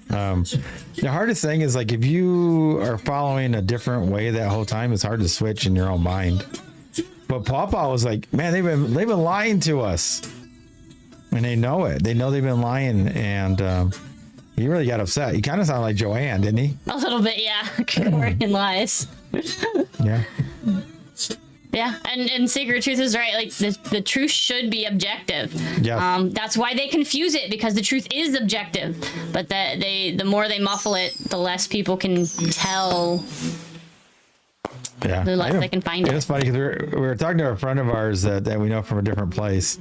The hardest thing is, like, if you are following a different way that whole time, it's hard to switch in your own mind. But Pawpaw was like, man, they've been lying to us, and they know it. They know they've been lying, and he really got upset. He kind of sounded like Joanne, didn't he? A little bit, yeah. Courting lies. Yeah. Yeah, and Sacred Truth is right. Like the truth should be objective. Yeah. That's why they confuse it, because the truth is objective. But that the more they muffle it, the less people can tell. Yeah. The less they can find it. It's funny because we were talking to a friend of ours that we know from a different place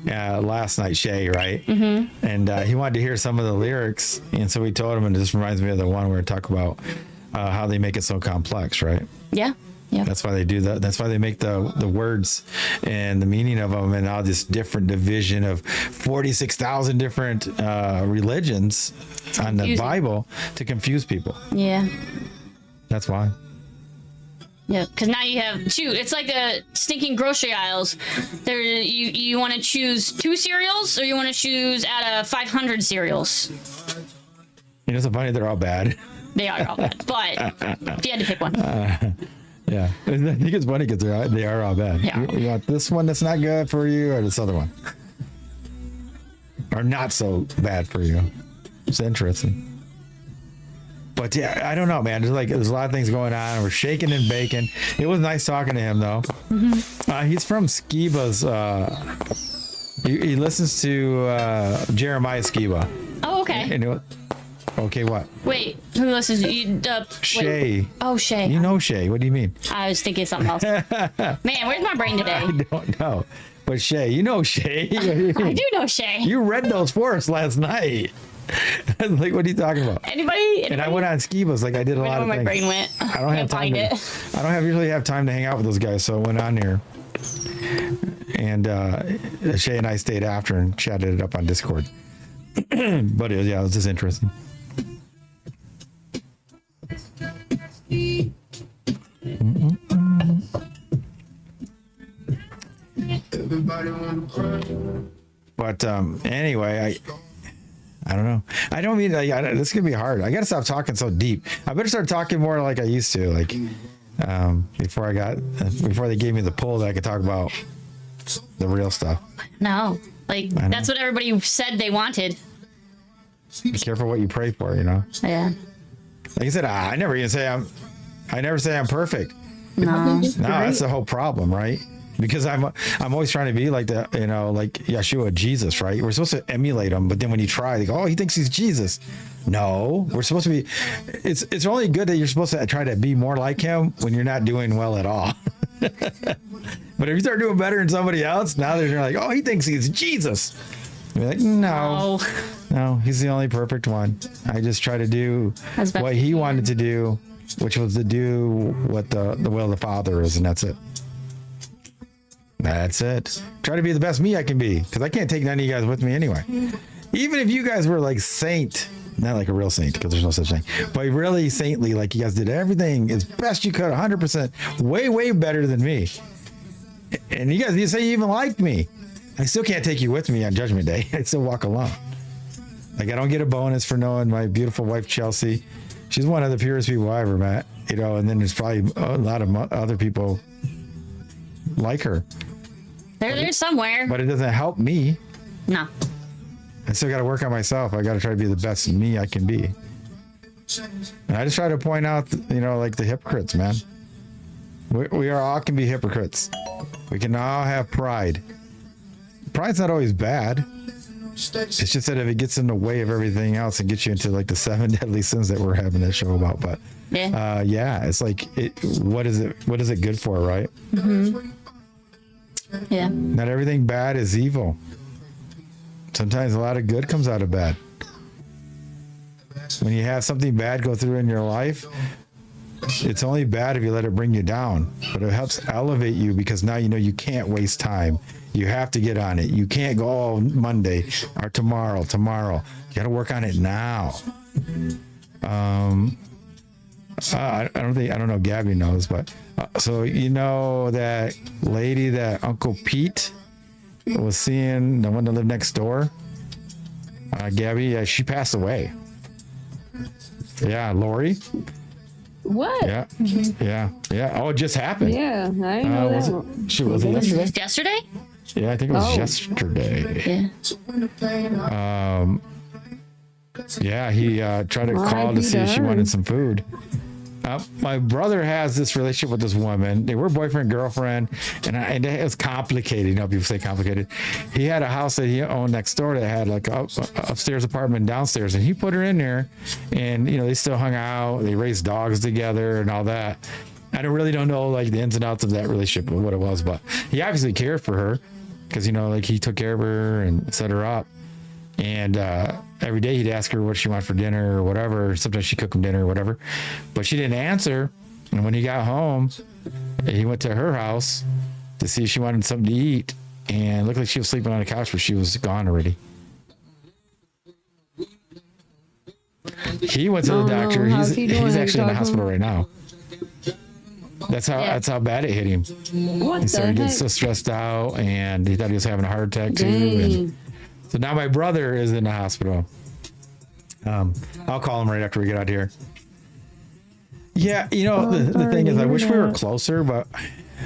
last night, Shay, right? Mm-hmm. And he wanted to hear some of the lyrics, and so we told him, and it just reminds me of the one where we talk about how they make it so complex, right? Yeah. Yeah. That's why they do that. That's why they make the words and the meaning of them and all this different division of 46,000 different religions on the Bible to confuse people. Yeah. That's why. Yeah, because now you have two. It's like the stinking grocery aisles. There, you want to choose 2 cereals, or you want to choose out of 500 cereals. You know, it's so funny. They're all bad. They are all bad, but if you had to pick one. Yeah, I think it's funny because they are all bad. Yeah. You want this one that's not good for you, or this other one, or not so bad for you. It's interesting. But yeah, I don't know, man. There's a lot of things going on. We're shaking and baking. It was nice talking to him, though. Mm-hmm. He's from Skiba's. He listens to Jeremiah Skiba. Oh, okay. Okay, what? Wait, who listens? Shay. Wait. Oh, Shay. You know Shay. What do you mean? I was thinking of something else. Man, where's my brain today? I don't know. But Shay, you know Shay. I do know Shay. You read those for us last night. Like, what are you talking about? Anybody? And I went on Skibas, like I did a lot of things. My brain went. I don't have time. I don't usually have time to hang out with those guys, so I went on there. And Shay and I stayed after and chatted it up on Discord. But it was just interesting. But anyway, I don't know. I don't mean like this could be hard. I gotta stop talking so deep. I better start talking more like I used to, like before they gave me the pull that I could talk about the real stuff. No, like that's what everybody said they wanted. Be careful what you pray for, you know. Yeah. Like I said, I never say I'm perfect. No. No, that's the whole problem, right? Because I'm always trying to be like the, you know, like Yeshua, Jesus, right? We're supposed to emulate him, but then when you try, they go, oh, he thinks he's Jesus. No, we're supposed to be. It's only good that you're supposed to try to be more like him when you're not doing well at all. But if you start doing better than somebody else, now they're like, oh, he thinks he's Jesus. You're like, no, he's the only perfect one. I just try to do what he wanted to do, which was to do what the will of the Father is, and that's it. That's it. Try to be the best me I can be, because I can't take none of you guys with me anyway. Even if you guys were like saint, not like a real saint, because there's no such thing, but really saintly, like you guys did everything as best you could, 100%, way better than me. And you guys, you say you even liked me. I still can't take you with me on Judgment Day. I still walk alone. Like I don't get a bonus for knowing my beautiful wife, Chelsey. She's one of the purest people I ever met, you know, and then there's probably a lot of other people like her. There's somewhere. But it doesn't help me. No. I still got to work on myself. I got to try to be the best me I can be. And I just try to point out, you know, like the hypocrites, man. We are all can be hypocrites. We can all have pride. Pride's not always bad. It's just that if it gets in the way of everything else and gets you into like the 7 deadly sins that we're having that show about, but it's like, what is it good for, right? Mm-hmm. Yeah. Not everything bad is evil. Sometimes a lot of good comes out of bad. When you have something bad go through in your life, it's only bad if you let it bring you down, but it helps elevate you because now you know you can't waste time. You have to get on it. You can't go, oh, Monday or tomorrow. You got to work on it now. I don't know. Gabby knows, but so you know that lady that Uncle Pete was seeing, the one that lived next door. Gabby, she passed away. Yeah, Lori. What? Yeah, yeah. Oh, it just happened. Yeah, I know that. Was it yesterday? Yesterday? Yeah, I think it was yesterday. Yeah. Yeah, he tried to call to see if she wanted some food. My brother has this relationship with this woman. They were boyfriend, girlfriend, and it was complicated. You know, people say complicated. He had a house that he owned next door that had like a upstairs apartment and downstairs, and he put her in there, and you know, they still hung out. They raised dogs together and all that. I really don't know like the ins and outs of that relationship or what it was, but he obviously cared for her because, you know, like he took care of her and set her up. And every day he'd ask her what she wanted for dinner or whatever. Sometimes she'd cook him dinner or whatever, but she didn't answer. And when he got home, he went to her house to see if she wanted something to eat, and it looked like she was sleeping on the couch, but she was gone already. He went to the doctor. He's actually in the hospital right now. That's how bad it hit him. He started getting so stressed out, and he thought he was having a heart attack too. And so now my brother is in the hospital. I'll call him right after we get out here. Yeah, you know, the thing is, I wish we were closer, but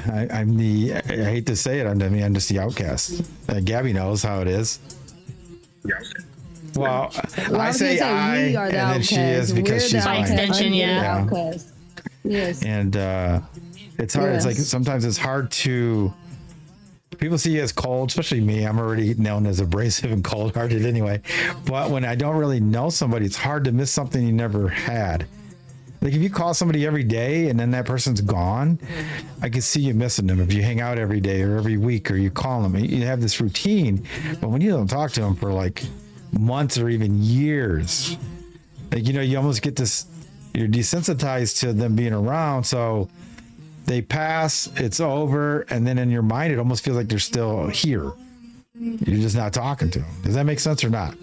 I hate to say it, I'm just the outcast. Gabby knows how it is. Well, I say I, and then she is because she's by mine. extension, yeah. Yes. And it's hard. It's like sometimes it's hard to. People see you as cold, especially me. I'm already known as abrasive and cold-hearted anyway. But when I don't really know somebody, it's hard to miss something you never had. Like if you call somebody every day and then that person's gone, I can see you missing them. If you hang out every day or every week or you call them, you have this routine. But when you don't talk to them for like months or even years, like, you know, you almost get this, you're desensitized to them being around. So they pass, it's over, and then in your mind, it almost feels like they're still here. You're just not talking to them. Does that make sense or not?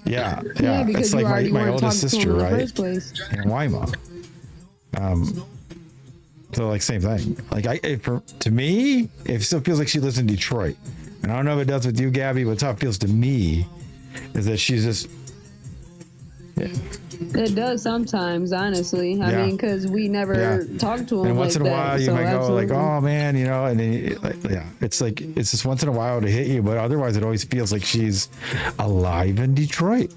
Yeah. It's like my oldest sister, right? In Weimar. So like same thing. Like to me, it still feels like she lives in Detroit. And I don't know if it does with you, Gabby, but how it feels to me is that she's just. It does sometimes, honestly. I mean, because we never talk to him. And once like in a while, that, you so might go absolutely. like, "Oh man," you know, and then it's like it's just once in a while to hit you, but otherwise, it always feels like she's alive in Detroit.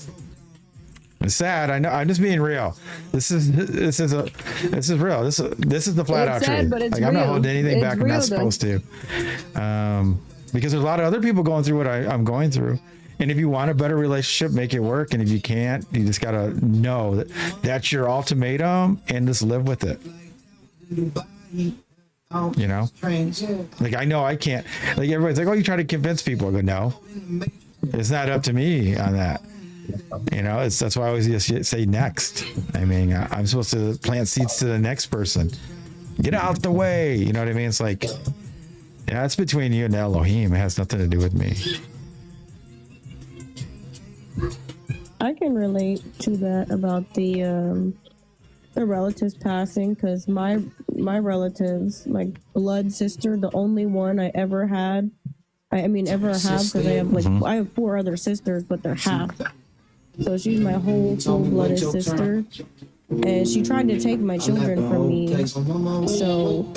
It's sad. I know. I'm just being real. This is real. This is the flat out sad, truth. but it's Like I'm not real. holding anything It's back. I'm real, not supposed to. Because there's a lot of other people going through what I'm going through. And if you want a better relationship, make it work. And if you can't, you just gotta know that that's your ultimatum and just live with it. You know, like I know I can't. Like everybody's like, "Oh, you try to convince people." I go, "No, it's not up to me on that." You know, that's why I always just say next. I mean, I'm supposed to plant seeds to the next person. Get out the way. You know what I mean? It's like, yeah, it's between you and Elohim. It has nothing to do with me. I can relate to that about the relatives passing, because my relatives, my blood sister, the only one I ever had, ever have, because I have 4 other sisters, but they're half. So she's my whole full-blooded sister, and she tried to take my children from me. So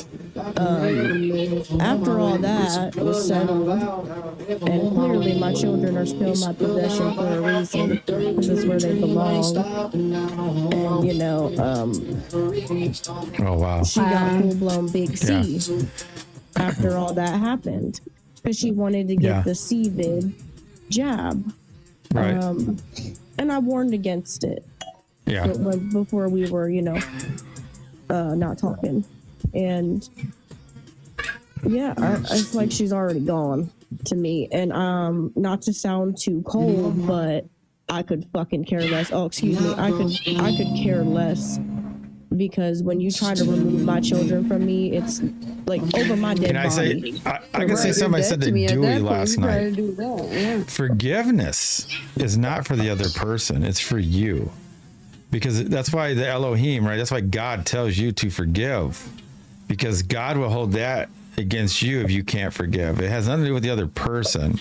after all that was settled, and clearly my children are still my possession for a reason, because it's where they belong. And you know, oh wow, she got full-blown big C after all that happened, because she wanted to get the CVID jab. Right. And I warned against it. Yeah. Before we were, not talking. And it's like she's already gone to me. And not to sound too cold, but I could fucking care less. Oh, excuse me. I could care less, because when you try to remove my children from me, it's like over my dead body. I can say something I said to Dewey last night. Forgiveness is not for the other person. It's for you. Because that's why the Elohim, right? That's why God tells you to forgive. Because God will hold that against you if you can't forgive. It has nothing to do with the other person.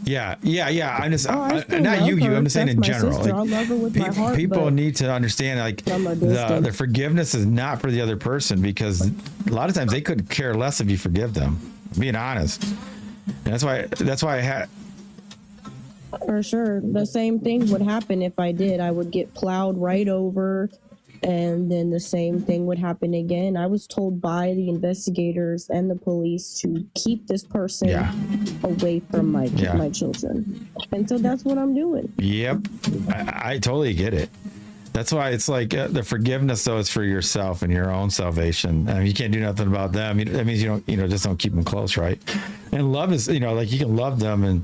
Yeah. I'm just not you. I'm just saying in general. Like, I love her with my heart, people need to understand, like, the forgiveness is not for the other person, because a lot of times they could care less if you forgive them. Being honest, and that's why I had. For sure, the same thing would happen if I did. I would get plowed right over, and then the same thing would happen again. I was told by the investigators and the police to keep this person away from my children. And so that's what I'm doing. Yep. I totally get it. That's why it's like the forgiveness, though, is for yourself and your own salvation. I mean, you can't do nothing about them. That means you don't, just don't keep them close, right? And love is, like you can love them and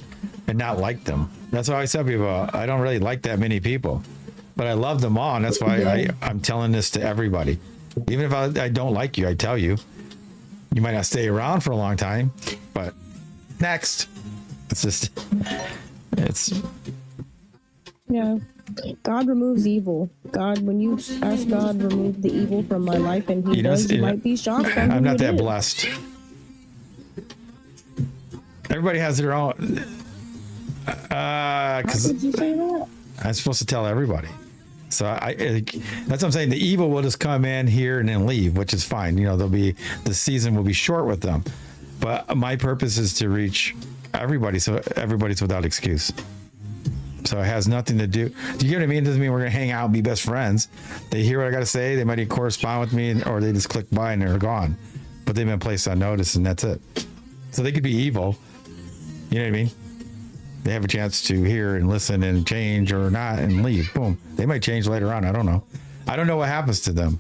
not like them. That's why I tell people, I don't really like that many people, but I love them all. And that's why I'm telling this to everybody. Even if I don't like you, I tell you. You might not stay around for a long time, but next. Yeah. God removes evil. When you ask God to remove the evil from my life, and he does, you might be shocked. I'm not that blessed. Everybody has their own. How could you say that? I'm supposed to tell everybody. So that's what I'm saying. The evil will just come in here and then leave, which is fine. The season will be short with them. But my purpose is to reach everybody, so everybody's without excuse. So it has nothing to do. Do you get what I mean? It doesn't mean we're going to hang out and be best friends. They hear what I got to say. They might even correspond with me, or they just click by and they're gone. But they've been placed on notice, and that's it. So they could be evil. You know what I mean? They have a chance to hear and listen and change or not and leave. Boom. They might change later on. I don't know. I don't know what happens to them.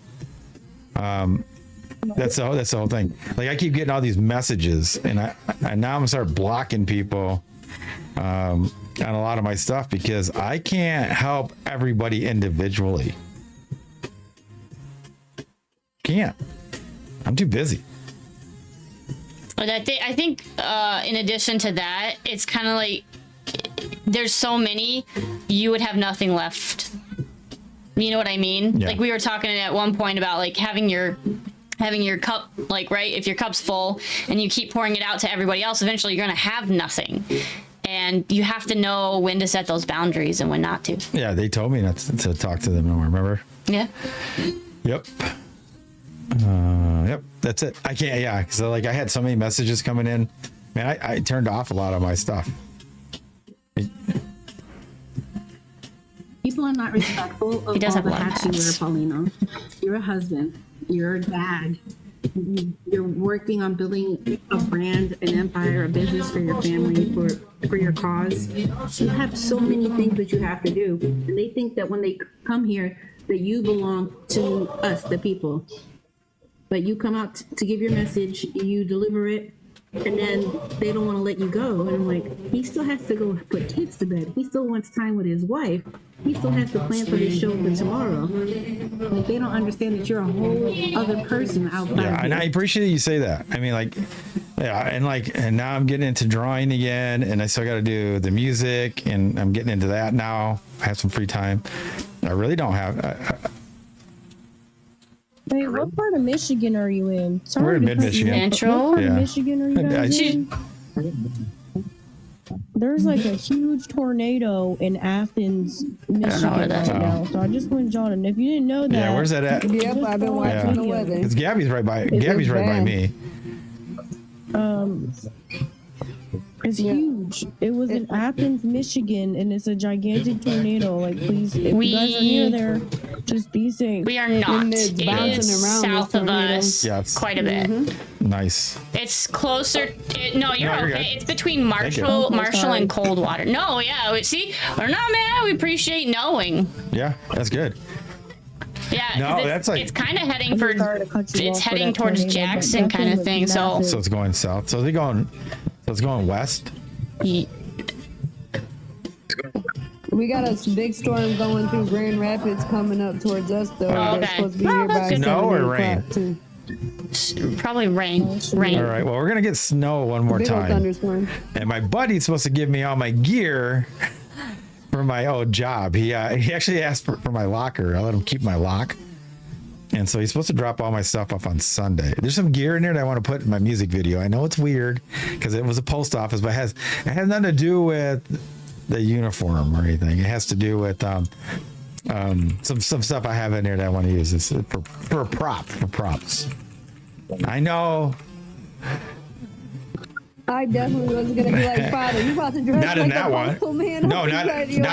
That's the whole thing. Like, I keep getting all these messages, and now I'm gonna start blocking people on a lot of my stuff, because I can't help everybody individually. Can't. I'm too busy. But I think in addition to that, it's kind of like there's so many, you would have nothing left. You know what I mean? Yeah. Like, we were talking at one point about like having your having your cup, like, right, if your cup's full and you keep pouring it out to everybody else, eventually you're going to have nothing. And you have to know when to set those boundaries and when not to. Yeah, they told me not to talk to them no more, remember? Yeah. Yep. Yep, that's it. I can't, yeah, because like I had so many messages coming in. Man, I turned off a lot of my stuff. People are not respectful of all the hats you wear, Paulino. You're a husband. You're a dad. You're working on building a brand, an empire, a business for your family, for your cause. You have so many things that you have to do. And they think that when they come here, that you belong to us, the people. But you come out to give your message, you deliver it, and then they don't want to let you go. And I'm like, he still has to go put kids to bed. He still wants time with his wife. He still has to plan for this show for tomorrow. Like, they don't understand that you're a whole other person out there. Yeah, and I appreciate you say that. I mean, like, yeah, and now I'm getting into drawing again, and I still got to do the music, and I'm getting into that now. I have some free time. I really don't have. Wait, what part of Michigan are you in? Sorry, we're in mid-Michigan. Central? What part of Michigan are you guys in? There's like a huge tornado in Athens, Michigan right now. So I just wanted y'all to know. If you didn't know that. Yeah, where's that at? Yep, I've been watching the weather. Because Gabby's right by me. It's huge. It was in Athens, Michigan, and it's a gigantic tornado. Like, please, if you guys are near there, just be safe. We are not. It's It bouncing is around south of us quite a bit. Nice. It's closer. No, you're good. okay. It's between Marshall and Coldwater. No, yeah. See, we're not mad. We appreciate knowing. Yeah, that's good. Yeah, No, that's like it's kind of heading for. It's heading that towards tornado, Jackson but kind of that thing. was So so it's going south. So it's going west. We got a big storm going through Grand Rapids coming up towards us, though. Oh, They're okay. supposed to be here by Snow 7, or 8 rain? o'clock, too. probably rain. All right. Well, we're gonna get snow one more Big old time. thunderstorm. And my buddy's supposed to give me all my gear for my old job. He actually asked for my locker. I let him keep my lock. And so he's supposed to drop all my stuff off on Sunday. There's some gear in there that I want to put in my music video. I know it's weird because it was a post office, but it has nothing to do with the uniform or anything. It has to do with some stuff I have in there that I want to use. It's for props. I know. I definitely was gonna be like, Father, you about to dress Not in like that a one. postal man? No, not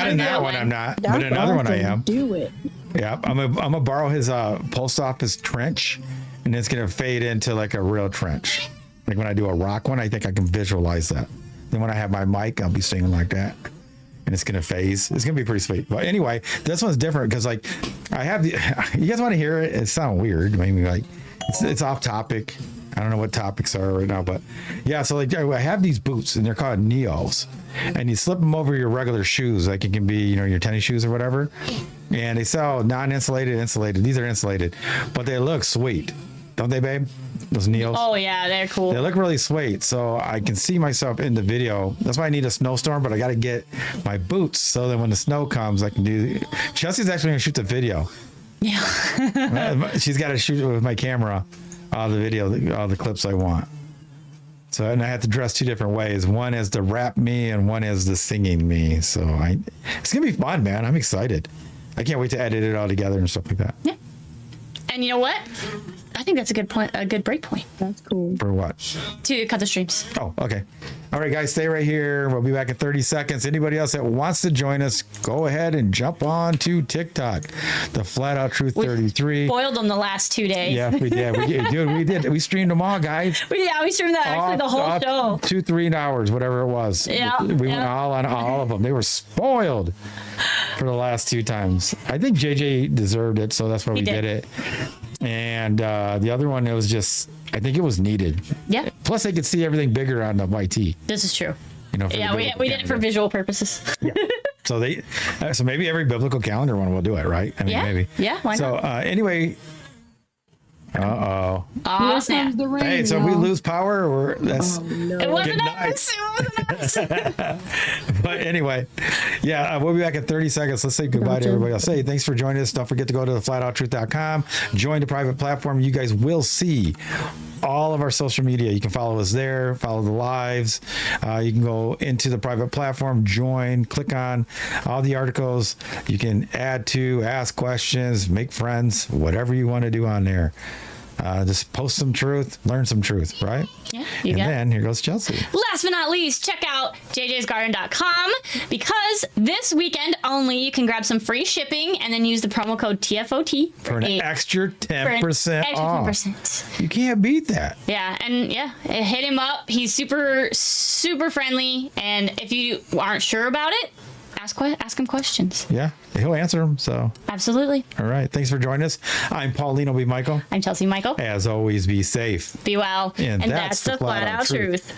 in that one. I'm not. But That's another one I awesome. am. Do it. Yeah, I'm gonna borrow his post office trench, and it's gonna fade into like a real trench. Like when I do a rock one, I think I can visualize that. Then when I have my mic, I'll be singing like that, and it's gonna phase. It's gonna be pretty sweet. But anyway, this one's different because like I have the. You guys want to hear it? It sounds weird. Maybe like it's off topic. I don't know what topics are right now, but yeah. So like I have these boots, and they're called Neos, and you slip them over your regular shoes, like it can be your tennis shoes or whatever. And they sell non-insulated, insulated. These are insulated, but they look sweet, don't they, babe? Those Neos. Oh yeah, they're cool. They look really sweet, so I can see myself in the video. That's why I need a snowstorm, but I got to get my boots so that when the snow comes, I can do. Chelsea's actually gonna shoot the video. Yeah. She's got to shoot it with my camera. All the video, all the clips I want. So, and I have to dress two different ways. One is the rap me, and one is the singing me. So it's gonna be fun, man. I'm excited. I can't wait to edit it all together and stuff like that. Yeah. And you know what? I think that's a good point. A good break point. That's cool. For what? To cut the streams. Oh, okay. All right, guys, stay right here. We'll be back in 30 seconds. Anybody else that wants to join us, go ahead and jump on to TikTok. The Flat Out Truth 33. Spoiled them the last 2 days. Yeah, we did. We did. We streamed them all, guys. We streamed that actually the whole show. 2-3 hours, whatever it was. Yeah. We went all on all of them. They were spoiled for the last 2 times. I think JJ deserved it, so that's why we did it. And the other one, it was just, I think it was needed. Yeah. Plus, they could see everything bigger on the YT. This is true. Yeah, we did it for visual purposes. Yeah. So so maybe every biblical calendar one will do it, right? I mean, maybe. Yeah, why not? So anyway, Uh-oh. Oh, Here snap. comes the rain. Hey, so if we y'all. lose power, or that's It wasn't Good us. It wasn't us. but anyway, yeah, we'll be back in 30 seconds. Let's say goodbye to everybody else. Say thanks for joining us. Don't forget to go to theflatouttruth.com, join the private platform. You guys will see all of our social media. You can follow us there, follow the lives. You can go into the private platform, join, click on all the articles. You can add to, ask questions, make friends, whatever you want to do on there. Just post some truth, learn some truth, right? Yeah, And then here goes Chelsey. Last but not least, check out jjsgarden.com because this weekend only you can grab some free shipping and then use the promo code TFOT For an extra 10% extra off. 10%. You can't beat that. Yeah, and hit him up. He's super, super friendly. And if you aren't sure about it, ask him questions. Yeah, he'll answer them. So, Absolutely. all right. Thanks for joining us. I'm Paulino B. Michael. I'm Chelsey Michael. As always, be safe. Be well. And that's the flat out truth.